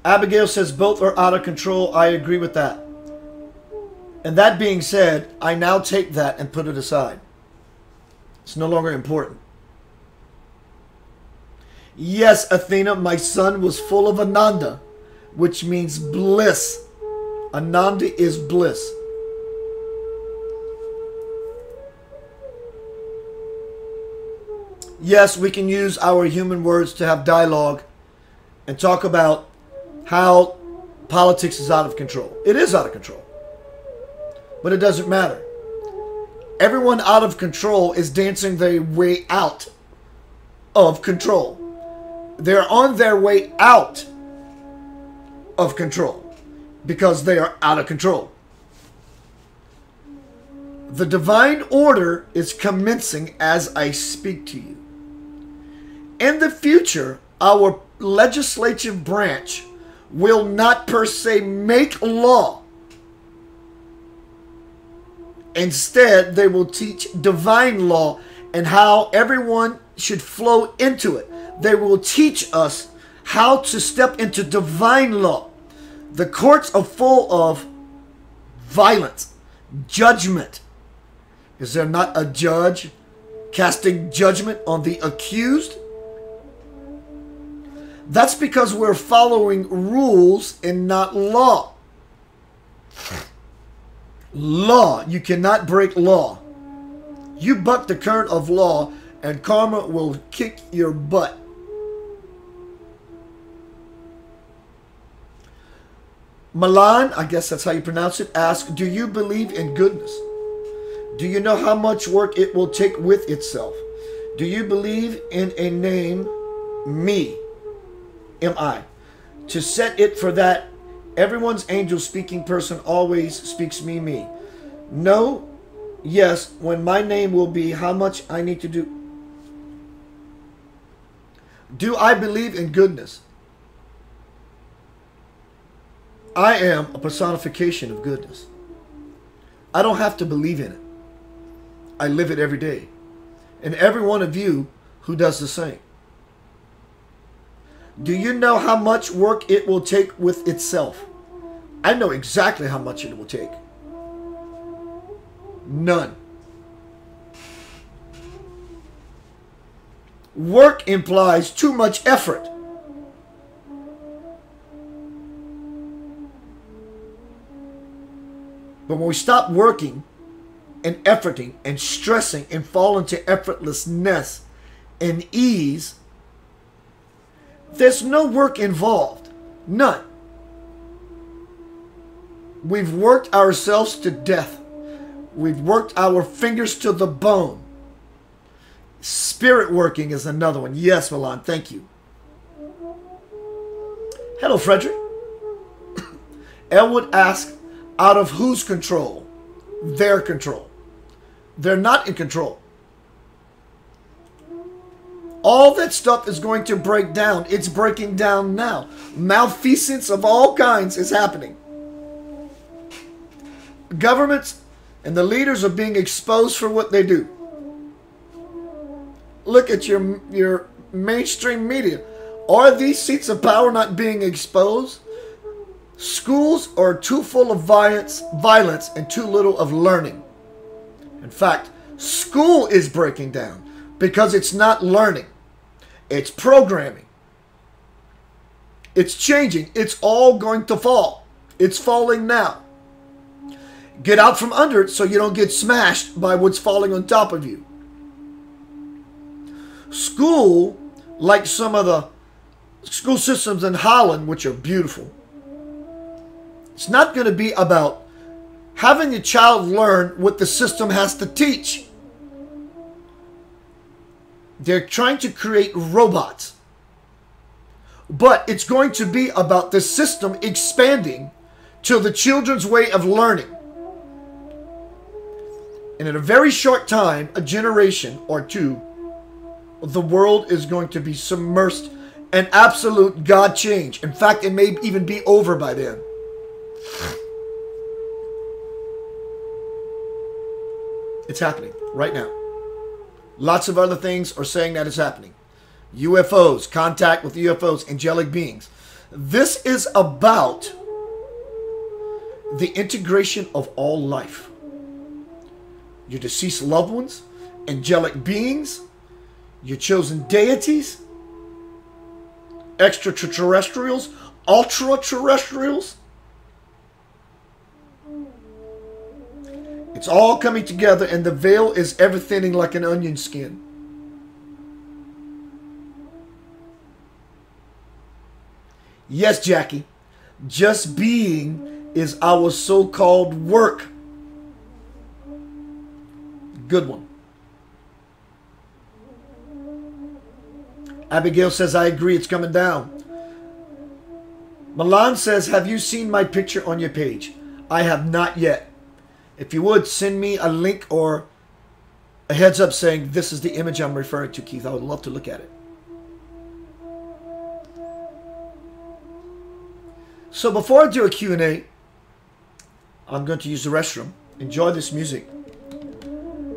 Abigail says both are out of control. I agree with that. And that being said, I now take that and put it aside. It's no longer important. Yes, Athena, my son was full of Ananda, which means bliss. Ananda is bliss. Yes, we can use our human words to have dialogue and talk about how politics is out of control. It is out of control. But it doesn't matter. Everyone out of control is dancing their way out of control. They're on their way out of control because they are out of control. The divine order is commencing as I speak to you. In the future, our legislative branch will not per se make law. Instead, they will teach divine law and how everyone should flow into it. They will teach us how to step into divine law. The courts are full of violence, judgment. Is there not a judge casting judgment on the accused? That's because we're following rules and not law. Law. You cannot break law. You buck the current of law and karma will kick your butt. Milan, I guess that's how you pronounce it, asks, do you believe in goodness? Do you know how much work it will take with itself? Do you believe in a name, me, M-I, to set it for that everyone's angel speaking person always speaks me, me? No, yes, when my name will be how much I need to do. Do I believe in goodness? I am a personification of goodness. I don't have to believe in it. I live it every day. And every one of you who does the same. Do you know how much work it will take with itself? I know exactly how much it will take. None. Work implies too much effort. But when we stop working and efforting and stressing and fall into effortlessness and ease, there's no work involved. None. We've worked ourselves to death. We've worked our fingers to the bone. Spirit working is another one. Yes, Milan, thank you. Hello, Frederick. Elwood asks, out of whose control? Their control. They're not in control. All that stuff is going to break down. It's breaking down now. Malfeasance of all kinds is happening. Governments and the leaders are being exposed for what they do. Look at your mainstream media. Are these seats of power not being exposed? Schools are too full of violence and too little of learning. In fact, school is breaking down because it's not learning. It's programming. It's changing. It's all going to fall. It's falling now. Get out from under it so you don't get smashed by what's falling on top of you. School, like some of the school systems in Holland, which are beautiful, it's not going to be about having a child learn what the system has to teach. They're trying to create robots. But it's going to be about the system expanding to the children's way of learning. And in a very short time, a generation or two, the world is going to be submersed an absolute God change. In fact, it may even be over by then. It's happening right now. Lots of other things are saying that it's happening. UFOs, contact with UFOs, angelic beings. This is about the integration of all life. Your deceased loved ones, angelic beings, your chosen deities, extraterrestrials, ultra-terrestrials. It's all coming together, and the veil is ever thinning like an onion skin. Yes, Jackie, just being is our so-called work. Good one. Abigail says, I agree, it's coming down. Milan says, have you seen my picture on your page? I have not yet. If you would, send me a link or a heads up saying this is the image I'm referring to, Keith. I would love to look at it. So before I do a Q&A, I'm going to use the restroom. Enjoy this music.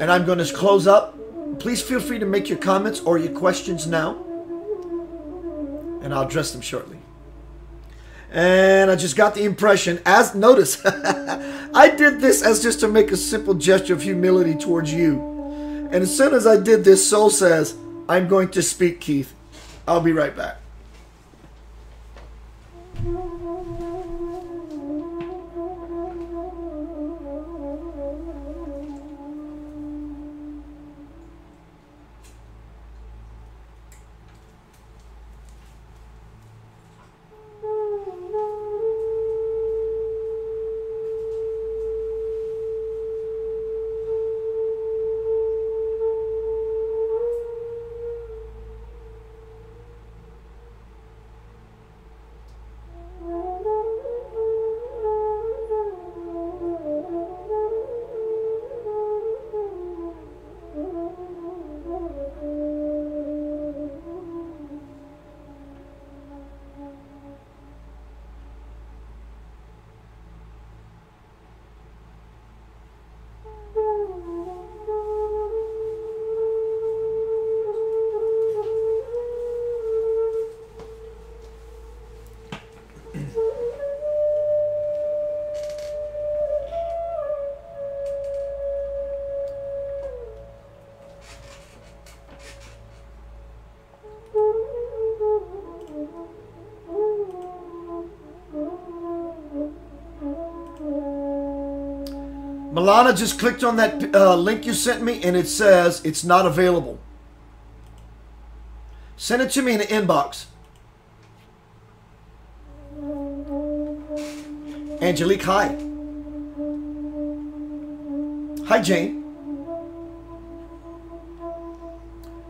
And I'm going to close up. Please feel free to make your comments or your questions now. And I'll address them shortly. And I just got the impression, as notice, I did this as just to make a simple gesture of humility towards you. And as soon as I did this, Soul says, I'm going to speak, Keith. I'll be right back. Milana just clicked on that link you sent me, and it says it's not available. Send it to me in the inbox. Angelique, hi. Hi, Jane.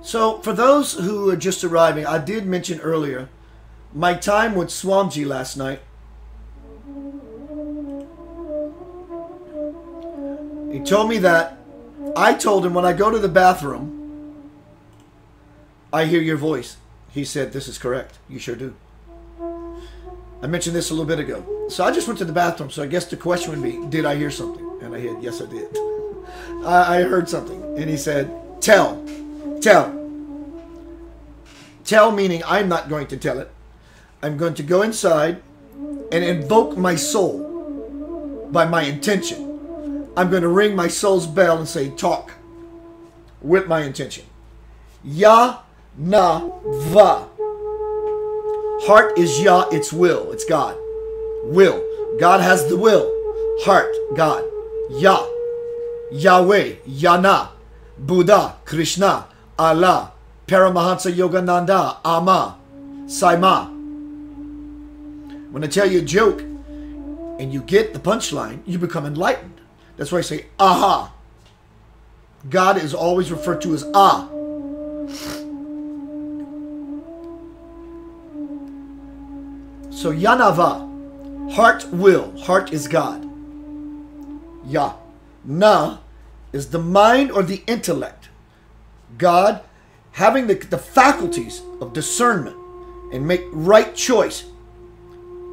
So, for those who are just arriving, I did mention earlier my time with Swamji last night. He told me that I told him when I go to the bathroom, I hear your voice. He said, this is correct. You sure do. I mentioned this a little bit ago. So I just went to the bathroom. So I guess the question would be, did I hear something? And I hit, yes, I did. I heard something. And he said, tell. Tell meaning I'm not going to tell it. I'm going to go inside and invoke my soul by my intention. I'm going to ring my soul's bell and say, talk, with my intention. Ya, na, va. Heart is Ya, it's will, it's God. Will. God has the will. Heart, God. Ya. Yahweh, Yana. Buddha, Krishna. Allah. Paramahansa Yogananda, Ama. Saima. When I tell you a joke and you get the punchline, you become enlightened. That's why I say, aha. God is always referred to as Ah. So Yanava, heart will, heart is God. Ya. Na is the mind or the intellect. God having the faculties of discernment, and make right choice,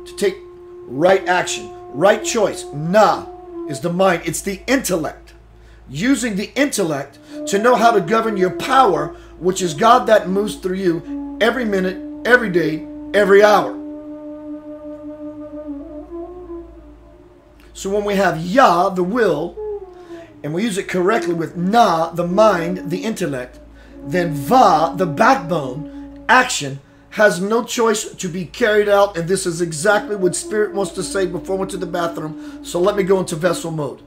to take right action, right choice. Na is the mind. It's the intellect. Using the intellect to know how to govern your power, which is God that moves through you every minute, every day, every hour. So when we have Ya, the will, and we use it correctly with Na, the mind, the intellect, then Va, the backbone, action, has no choice to be carried out. And this is exactly what Spirit wants to say before I went to the bathroom. So let me go into vessel mode.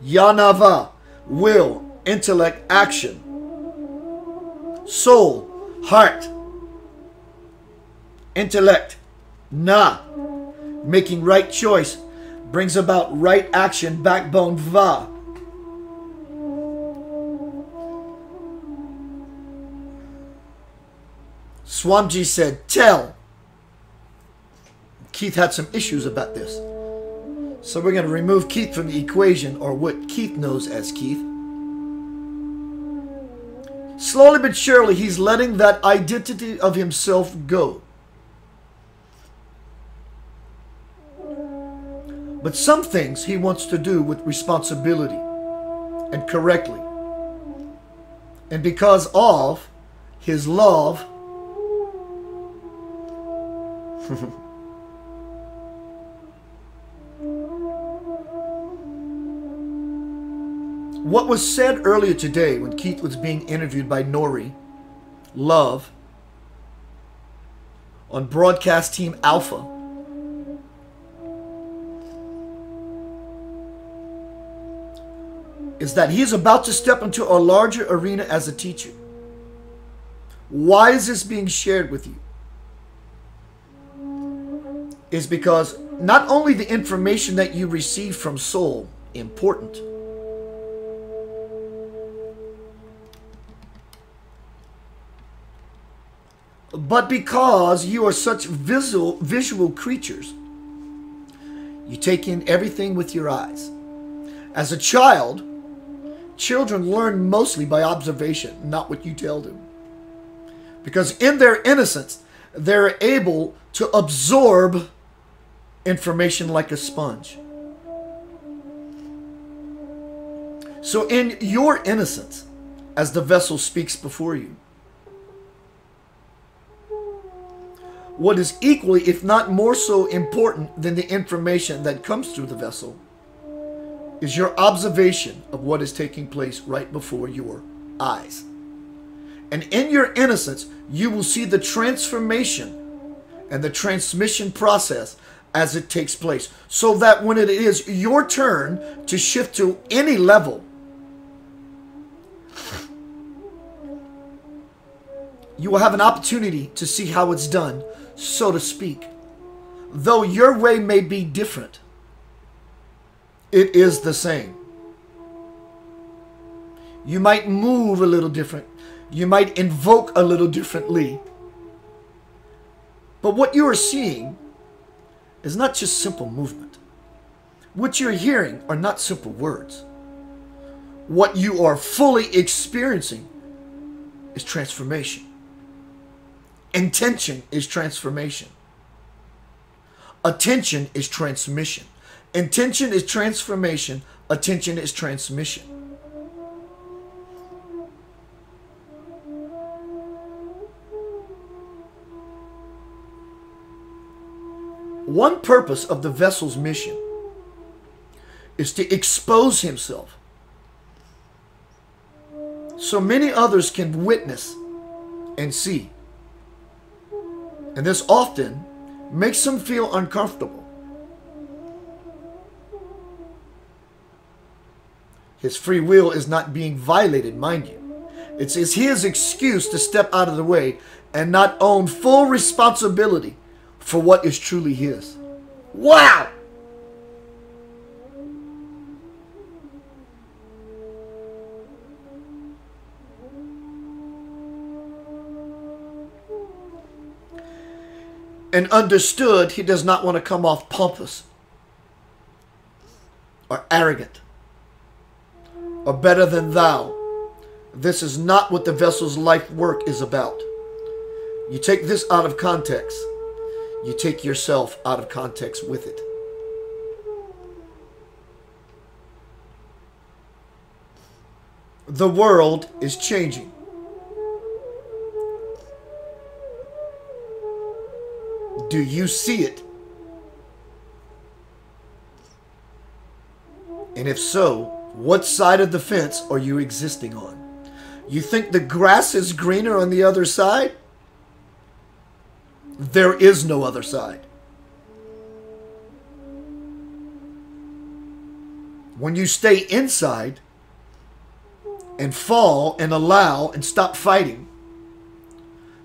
Yanava, will, intellect, action. Soul, heart, intellect. Na, making right choice, brings about right action, backbone. Va. Swamji said, tell. Keith had some issues about this. So we're going to remove Keith from the equation, or what Keith knows as Keith. Slowly but surely, he's letting that identity of himself go. But some things he wants to do with responsibility and correctly. And because of his love, what was said earlier today when Keith was being interviewed by Nori Love on Broadcast Team Alpha, is that he's about to step into a larger arena as a teacher. Why is this being shared with you? Is because not only the information that you receive from Soul important, but because you are such visual creatures, you take in everything with your eyes. As a child, children learn mostly by observation, not what you tell them. Because in their innocence, they're able to absorb information like a sponge. So in your innocence, as the vessel speaks before you, what is equally, if not more so important than the information that comes through the vessel, is your observation of what is taking place right before your eyes. And in your innocence, you will see the transformation and the transmission process as it takes place. So that when it is your turn to shift to any level, you will have an opportunity to see how it's done, so to speak. Though your way may be different, it is the same. You might move a little different. You might invoke a little differently. But what you are seeing is not just simple movement. What you're hearing are not simple words. What you are fully experiencing is transformation. Intention is transformation. Attention is transmission. Intention is transformation. Attention is transmission. One purpose of the vessel's mission is to expose himself so many others can witness and see. And this often makes them feel uncomfortable. His free will is not being violated, mind you. It's his excuse to step out of the way and not own full responsibility for what is truly his. Wow! And understood, he does not want to come off pompous or arrogant or better than thou. This is not what the vessel's life work is about. You take this out of context, you take yourself out of context with it. The world is changing. Do you see it? And if so, what side of the fence are you existing on? You think the grass is greener on the other side? There is no other side. When you stay inside and fall and allow and stop fighting,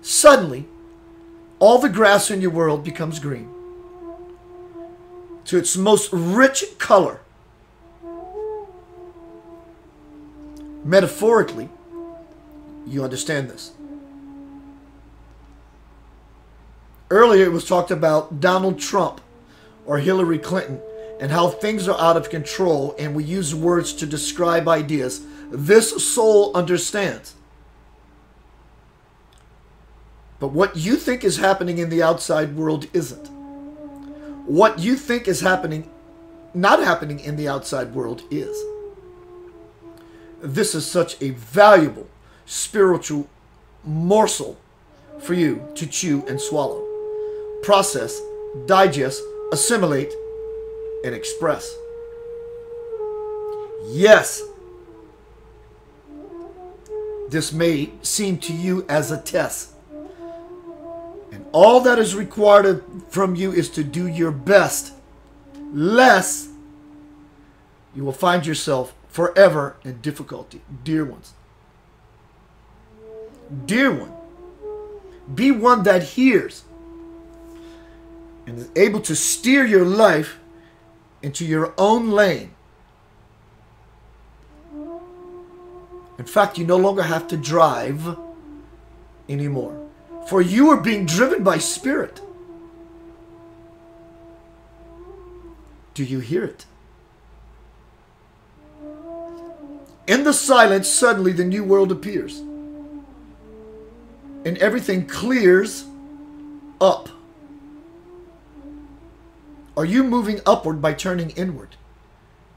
suddenly all the grass in your world becomes green to its most rich color. Metaphorically, you understand this. Earlier it was talked about Donald Trump or Hillary Clinton and how things are out of control, and we use words to describe ideas. This soul understands. But what you think is happening in the outside world isn't. What you think is happening, not happening in the outside world is. This is such a valuable spiritual morsel for you to chew and swallow, process, digest, assimilate, and express. Yes, this may seem to you as a test, and all that is required from you is to do your best, lest you will find yourself forever in difficulty. Dear ones, dear one, be one that hears and is able to steer your life into your own lane. In fact, you no longer have to drive anymore, for you are being driven by Spirit. Do you hear it? In the silence, suddenly the new world appears. And everything clears up. Are you moving upward by turning inward?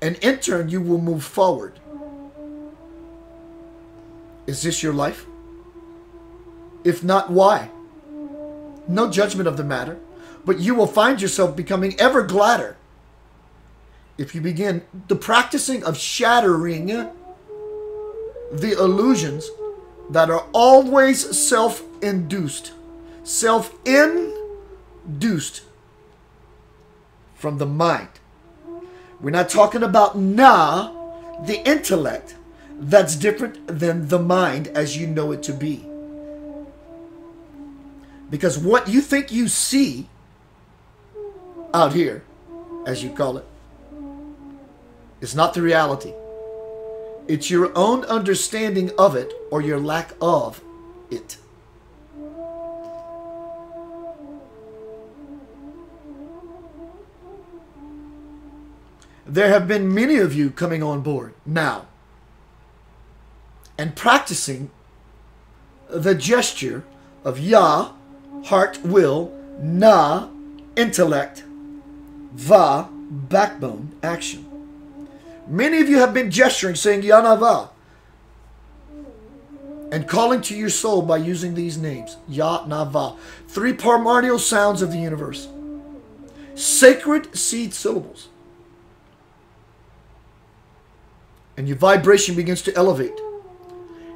And in turn, you will move forward. Is this your life? If not, why? No judgment of the matter, but you will find yourself becoming ever gladder if you begin the practicing of shattering the illusions that are always self-induced. Self-induced from the mind. We're not talking about Na, the intellect. That's different than the mind as you know it to be. Because what you think you see out here, as you call it, is not the reality. It's your own understanding of it or your lack of it. There have been many of you coming on board now and practicing the gesture of Ya, heart, will, Na, intellect, Va, backbone, action. Many of you have been gesturing, saying Ya Na Va, and calling to your soul by using these names. Ya Na Va. 3 primordial sounds of the universe. Sacred seed syllables. And your vibration begins to elevate.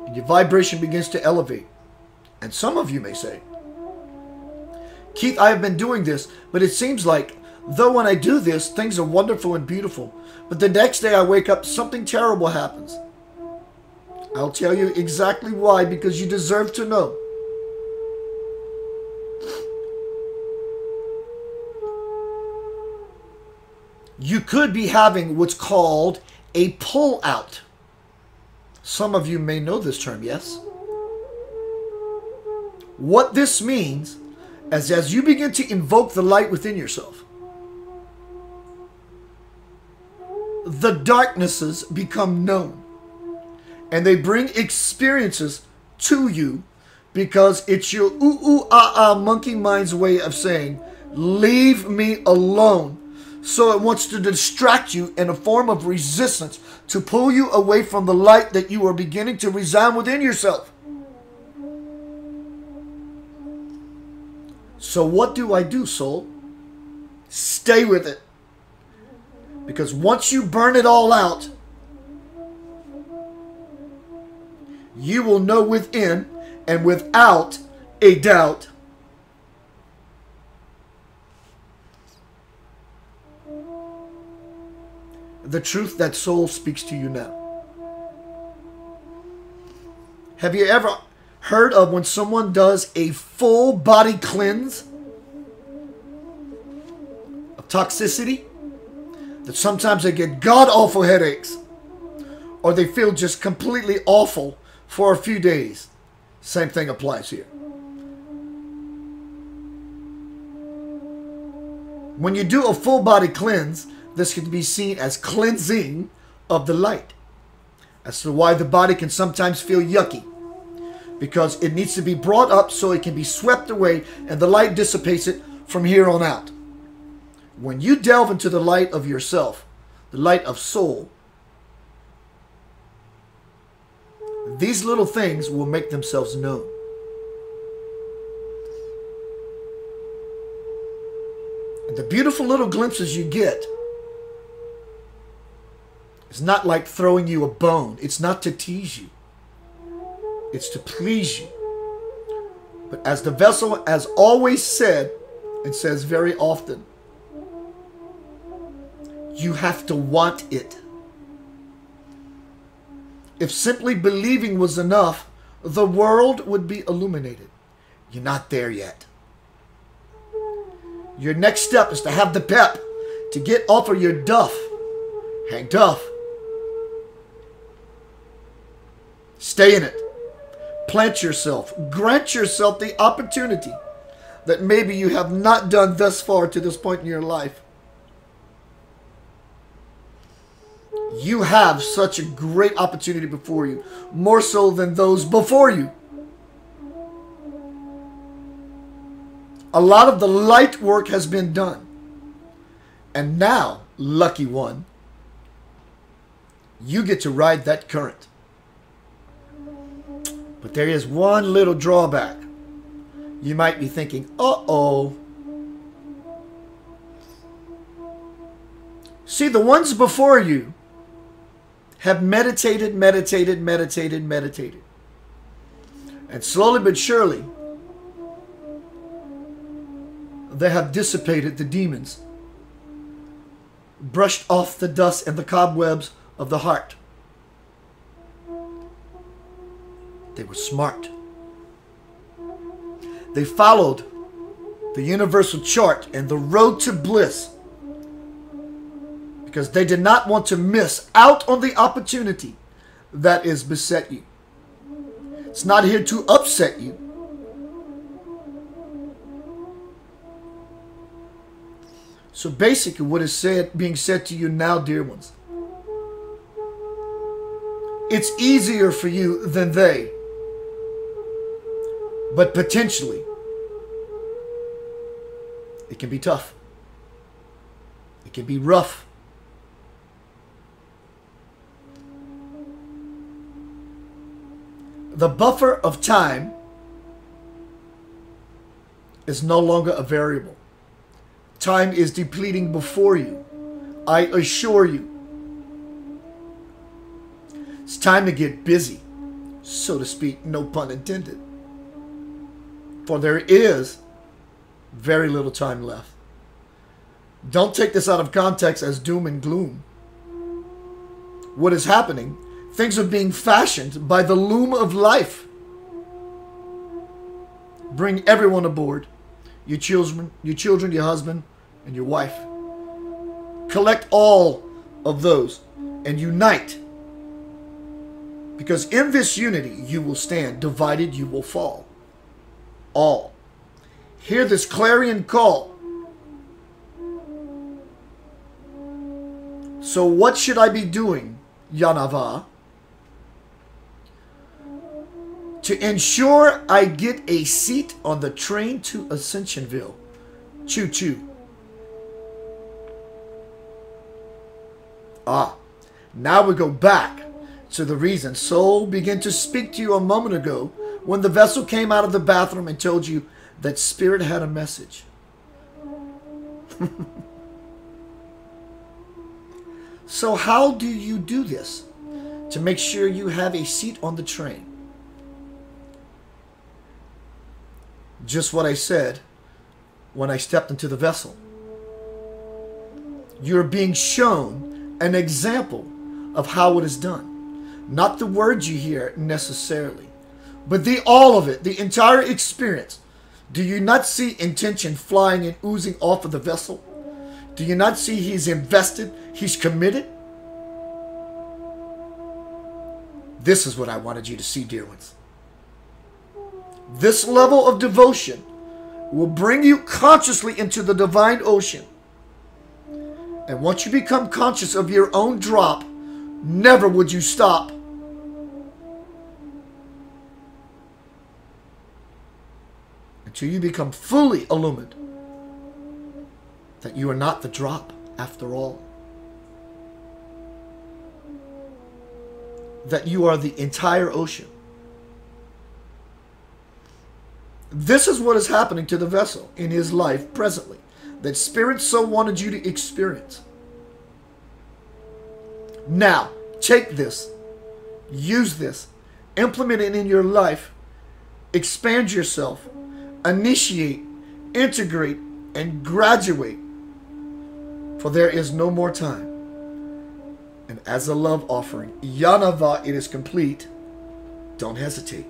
And your vibration begins to elevate. And some of you may say, Keith, I have been doing this, but it seems like, though when I do this, things are wonderful and beautiful, but the next day I wake up, something terrible happens. I'll tell you exactly why, because you deserve to know. You could be having what's called a pull-out. Some of you may know this term, yes? What this means is as you begin to invoke the light within yourself, the darknesses become known. And they bring experiences to you because it's your ooh-ooh-ah-ah monkey mind's way of saying, leave me alone. So it wants to distract you in a form of resistance to pull you away from the light that you are beginning to resound within yourself. So what do I do, soul? Stay with it. Because once you burn it all out, you will know within and without a doubt the truth that soul speaks to you now. Have you ever heard of when someone does a full body cleanse of toxicity? That sometimes they get god-awful headaches, or they feel just completely awful for a few days. Same thing applies here. When you do a full body cleanse, this can be seen as cleansing of the light. As to why the body can sometimes feel yucky. Because it needs to be brought up so it can be swept away and the light dissipates it from here on out. When you delve into the light of yourself, the light of soul, these little things will make themselves known. And the beautiful little glimpses you get is not like throwing you a bone. It's not to tease you. It's to please you. But as the vessel has always said, and says very often, you have to want it. If simply believing was enough, the world would be illuminated. You're not there yet. Your next step is to have the pep to get off of your duff. Hang tough. Stay in it. Plant yourself. Grant yourself the opportunity that maybe you have not done thus far to this point in your life. You have such a great opportunity before you, more so than those before you. A lot of the light work has been done. And now, lucky one, you get to ride that current. But there is one little drawback. You might be thinking, uh-oh. See, the ones before you have meditated. And slowly but surely, they have dissipated the demons, brushed off the dust and the cobwebs of the heart. They were smart. They followed the universal chart and the road to bliss, because they did not want to miss out on the opportunity that is beset you. It's not here to upset you. So basically what is being said to you now, dear ones, it's easier for you than they. But potentially, it can be tough. It can be rough. The buffer of time is no longer a variable. Time is depleting before you. I assure you. It's time to get busy, so to speak, no pun intended. For there is very little time left. Don't take this out of context as doom and gloom. What is happening? Things are being fashioned by the loom of life. Bring everyone aboard. Your children, your husband, and your wife. Collect all of those and unite. Because in this unity you will stand. Divided you will fall. All. Hear this clarion call. So what should I be doing, Yanava? to ensure I get a seat on the train to Ascensionville. Choo choo. Ah, now we go back to the reason Soul began to speak to you a moment ago when the vessel came out of the bathroom and told you that Spirit had a message. So how do you do this to make sure you have a seat on the train? Just what I said when I stepped into the vessel. You're being shown an example of how it is done. Not the words you hear necessarily, but all of it, the entire experience. Do you not see intention flying and oozing off of the vessel? Do you not see he's invested, he's committed? This is what I wanted you to see, dear ones. This level of devotion will bring you consciously into the divine ocean. And once you become conscious of your own drop, never would you stop. Until you become fully illumined that you are not the drop after all. That you are the entire ocean. This is what is happening to the vessel in his life presently, that Spirit so wanted you to experience. Now, take this, use this, implement it in your life, expand yourself, initiate, integrate, and graduate, for there is no more time. And as a love offering, Yanava, it is complete. Don't hesitate.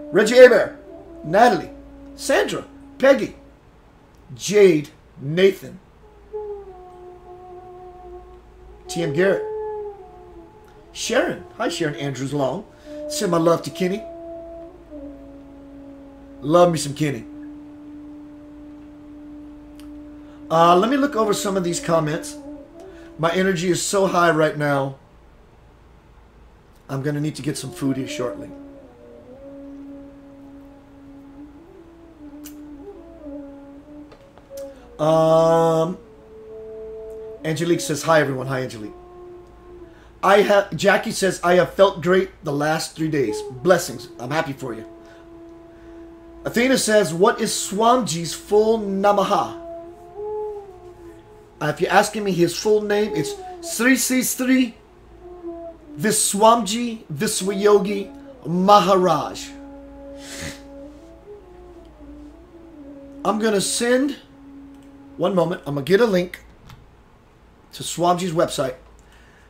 Reggie Aber, Natalie, Sandra, Peggy, Jade, Nathan, T.M. Garrett, Sharon. Hi, Sharon Andrews Long. Send my love to Kenny. Love me some Kenny. Let me look over some of these comments. My energy is so high right now. I'm going to need to get some food here shortly. Angelique says, hi everyone. Hi, Angelique. Jackie says, I have felt great the last 3 days. Blessings. I'm happy for you. Athena says, what is Swamji's full namaha? If you're asking me his full name, it's Sri Sri Sri Viswamji Viswayogi Maharaj. I'm going to send, one moment, I'm going to get a link to Swamji's website.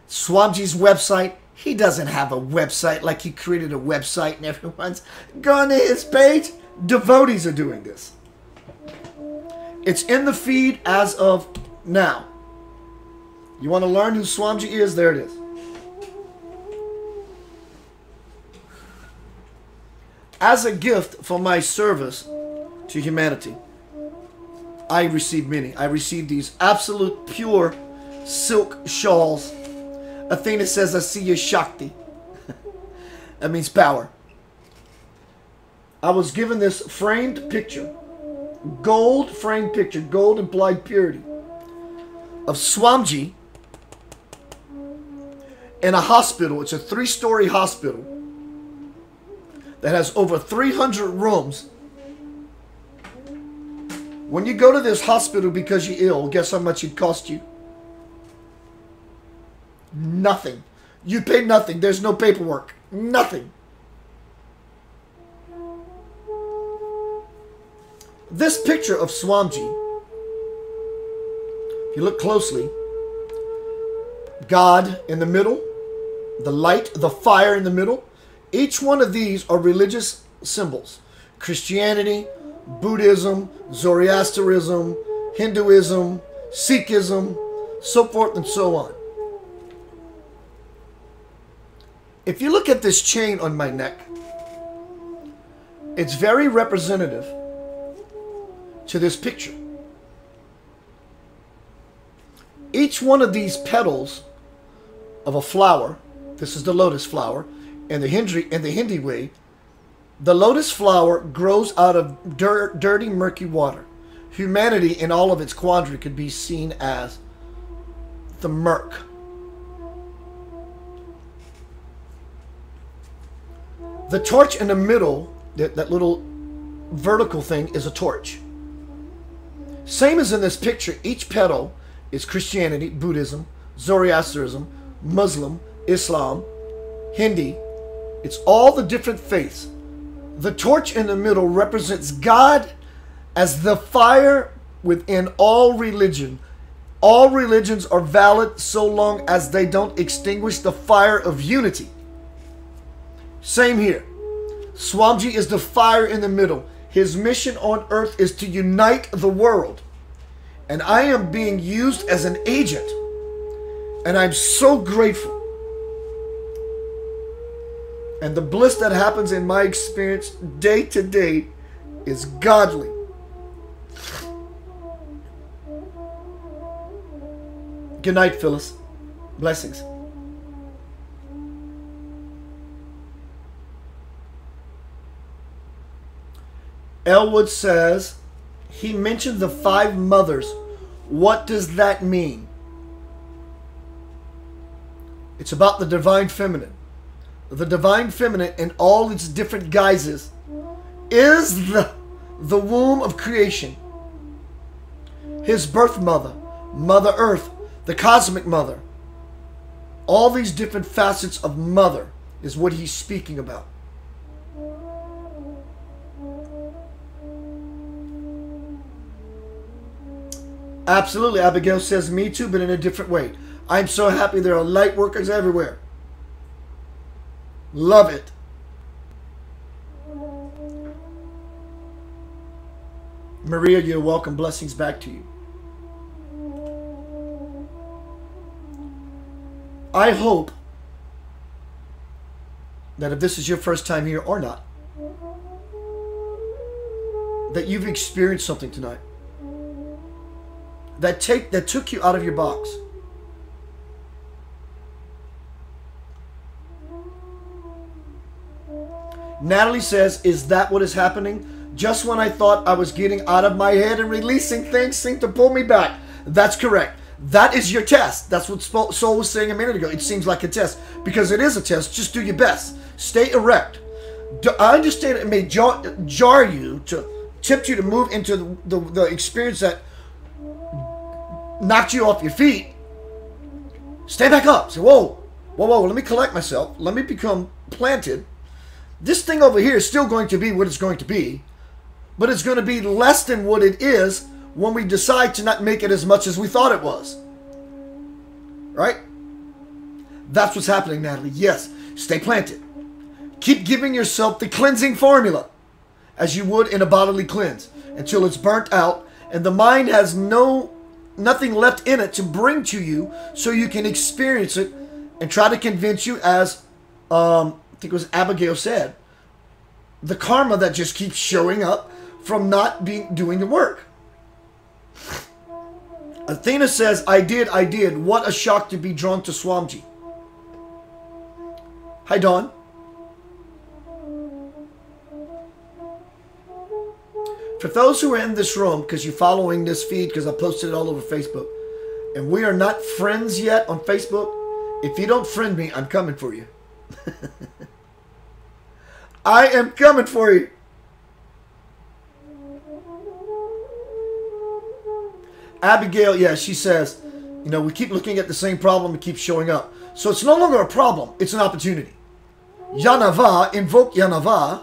Swamji's website, he doesn't have a website like he created a website and everyone's gone to his page. Devotees are doing this. It's in the feed as of now. You want to learn who Swamji is? There it is. As a gift for my service to humanity, I received many. I received these absolute pure silk shawls. Athena says, I see your Shakti. That means power. I was given this framed picture. Gold framed picture. Gold implied purity. Of Swamji in a hospital. It's a 3-story hospital that has over 300 rooms. When you go to this hospital because you're ill, guess how much it cost you? Nothing. You pay nothing. There's no paperwork. Nothing. This picture of Swamji, if you look closely, God in the middle, the light, the fire in the middle. Each one of these are religious symbols. Christianity, Buddhism, Zoroastrianism, Hinduism, Sikhism, so forth and so on. If you look at this chain on my neck, it's very representative to this picture. Each one of these petals of a flower, this is the lotus flower, in the Hindi way, the lotus flower grows out of dirty, murky water. Humanity in all of its quandary could be seen as the murk. The torch in the middle, that little vertical thing, is a torch. Same as in this picture, each petal is Christianity, Buddhism, Zoroastrianism, Muslim, Islam, Hindi. It's all the different faiths. The torch in the middle represents God as the fire within all religion. All religions are valid so long as they don't extinguish the fire of unity. Same here. Swamiji is the fire in the middle. His mission on earth is to unite the world. And I am being used as an agent. And I'm so grateful. And the bliss that happens in my experience day to day is godly. Good night, Phyllis. Blessings. Elwood says, he mentioned the 5 mothers. What does that mean? It's about the divine feminine. The divine feminine in all its different guises is the womb of creation. His birth mother, Mother Earth, the cosmic mother. All these different facets of mother is what he's speaking about. Absolutely, Abigail says, me too, but in a different way. I'm so happy there are light workers everywhere. Love it. Maria, you're welcome. Blessings back to you. I hope that if this is your first time here or not, that you've experienced something tonight that took you out of your box. Natalie says, is that what is happening? Just when I thought I was getting out of my head and releasing things seem to pull me back. That's correct. That is your test. That's what Soul was saying a minute ago. It seems like a test. Because it is a test. Just do your best. Stay erect. I understand it may jar you, to tempt you to move into the experience that knocked you off your feet. Stay back up. Say, whoa, let me collect myself. Let me become planted. This thing over here is still going to be what it's going to be, but it's going to be less than what it is when we decide to not make it as much as we thought it was. Right? That's what's happening, Natalie. Yes, stay planted. Keep giving yourself the cleansing formula as you would in a bodily cleanse until it's burnt out and the mind has nothing left in it to bring to you so you can experience it and try to convince you, as I think it was Abigail said, the karma that just keeps showing up from not doing the work. Athena says, I did. What a shock to be drawn to Swamiji. Hi, Dawn. For those who are in this room, because you're following this feed, because I posted it all over Facebook, and we are not friends yet on Facebook, if you don't friend me, I'm coming for you. I am coming for you. Abigail, yeah, she says, we keep looking at the same problem, it keeps showing up. So it's no longer a problem, it's an opportunity. Yanava, invoke Yanava.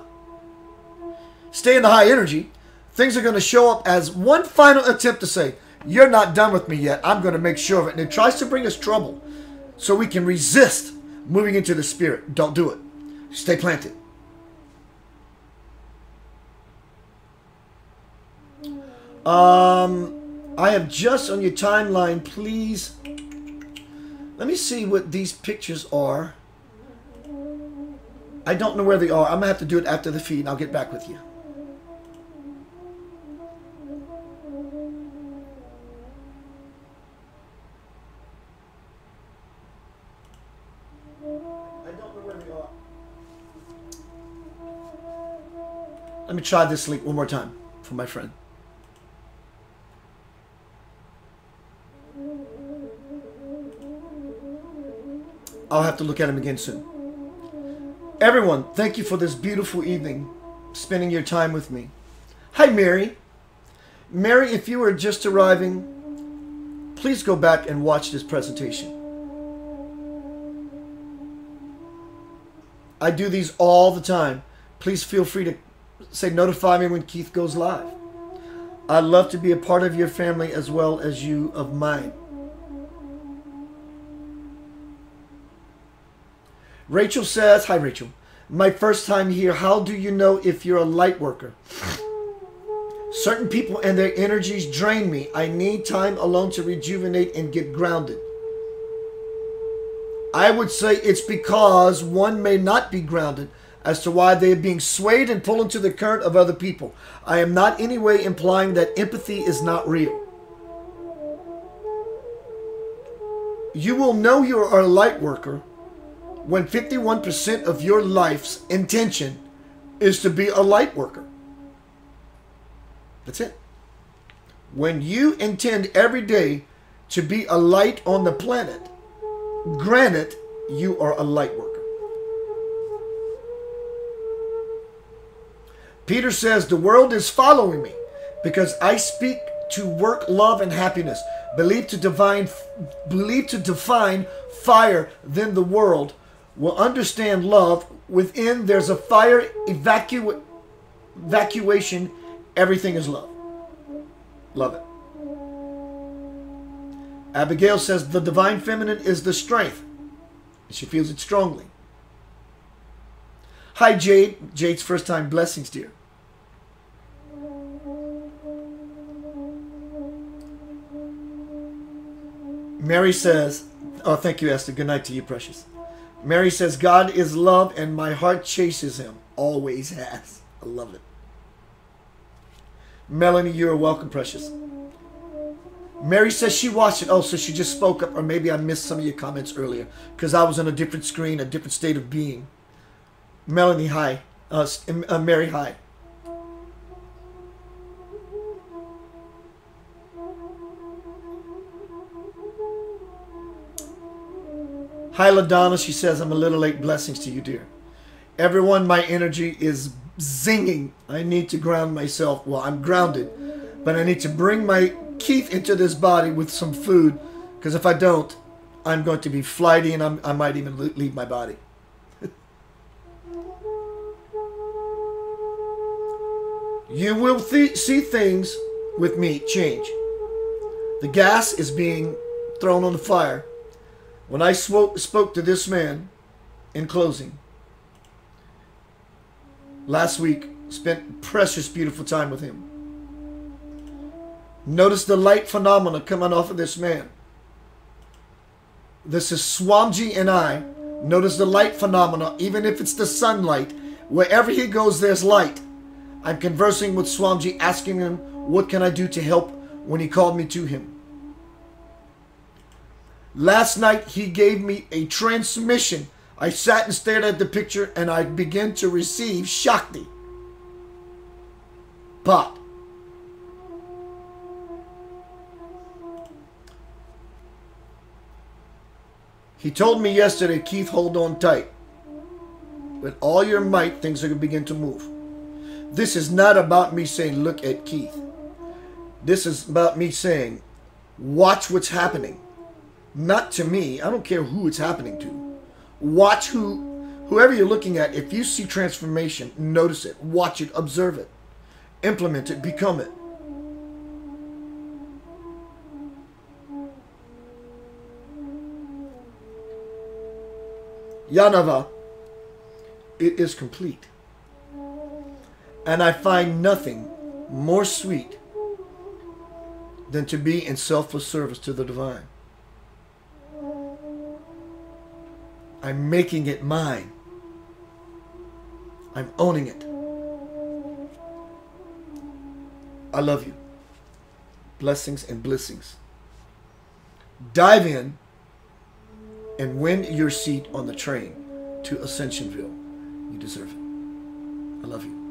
Stay in the high energy. Things are going to show up as one final attempt to say, you're not done with me yet. I'm going to make sure of it. And it tries to bring us trouble so we can resist moving into the spirit. Don't do it. Stay planted. I have just on your timeline, please. Let me see what these pictures are. I don't know where they are. I'm going to have to do it after the feed, and I'll get back with you. Let me try this link one more time for my friend. I'll have to look at him again soon. Everyone, thank you for this beautiful evening, spending your time with me. Hi, Mary. Mary, if you are just arriving, please go back and watch this presentation. I do these all the time. Please feel free to say notify me when Keith goes live. I'd love to be a part of your family as well as you of mine. Rachel says, hi Rachel, my first time here, how do you know if you're a light worker? Certain people and their energies drain me. I need time alone to rejuvenate and get grounded. I would say it's because one may not be grounded as to why they are being swayed and pulled into the current of other people. I am not in any way implying that empathy is not real. You will know you are a light worker when 51% of your life's intention is to be a light worker. That's it. When you intend every day to be a light on the planet, granted, you are a light worker. Peter says, the world is following me because I speak to work, love, and happiness. Believe to define fire, then the world will understand love. Within there's a fire evacuation. Everything is love. Love it. Abigail says the divine feminine is the strength. She feels it strongly. Hi, Jade. Jade's first time. Blessings, dear. Mary says, oh, thank you, Esther. Good night to you, precious. Mary says, God is love and my heart chases him. Always has. I love it. Melanie, you're welcome, precious. Mary says she watched it. Oh, so she just spoke up, or maybe I missed some of your comments earlier because I was on a different screen, a different state of being. Melanie, hi. Mary, hi. Hi, LaDonna. She says, I'm a little late. Blessings to you, dear. Everyone, my energy is zinging. I need to ground myself. Well, I'm grounded, but I need to bring my Keith into this body with some food, because if I don't, I'm going to be flighty and I might even leave my body. You will see things with me change. The gas is being thrown on the fire. When I spoke to this man in closing last week, spent precious, beautiful time with him. Notice the light phenomena coming off of this man. This is Swamji and I. Notice the light phenomena, even if it's the sunlight. Wherever he goes, there's light. I'm conversing with Swamji, asking him, what can I do to help when he called me to him. Last night, he gave me a transmission. I sat and stared at the picture, and I began to receive Shakti. But he told me yesterday, Keith, hold on tight. With all your might, things are going to begin to move. This is not about me saying, look at Keith. This is about me saying, watch what's happening. Not to me. I don't care who it's happening to. Watch whoever you're looking at. If you see transformation, notice it. Watch it. Observe it. Implement it. Become it. Yanava, it is complete. And I find nothing more sweet than to be in selfless service to the divine. I'm making it mine. I'm owning it. I love you. Blessings and blessings. Dive in and win your seat on the train to Ascensionville. You deserve it. I love you.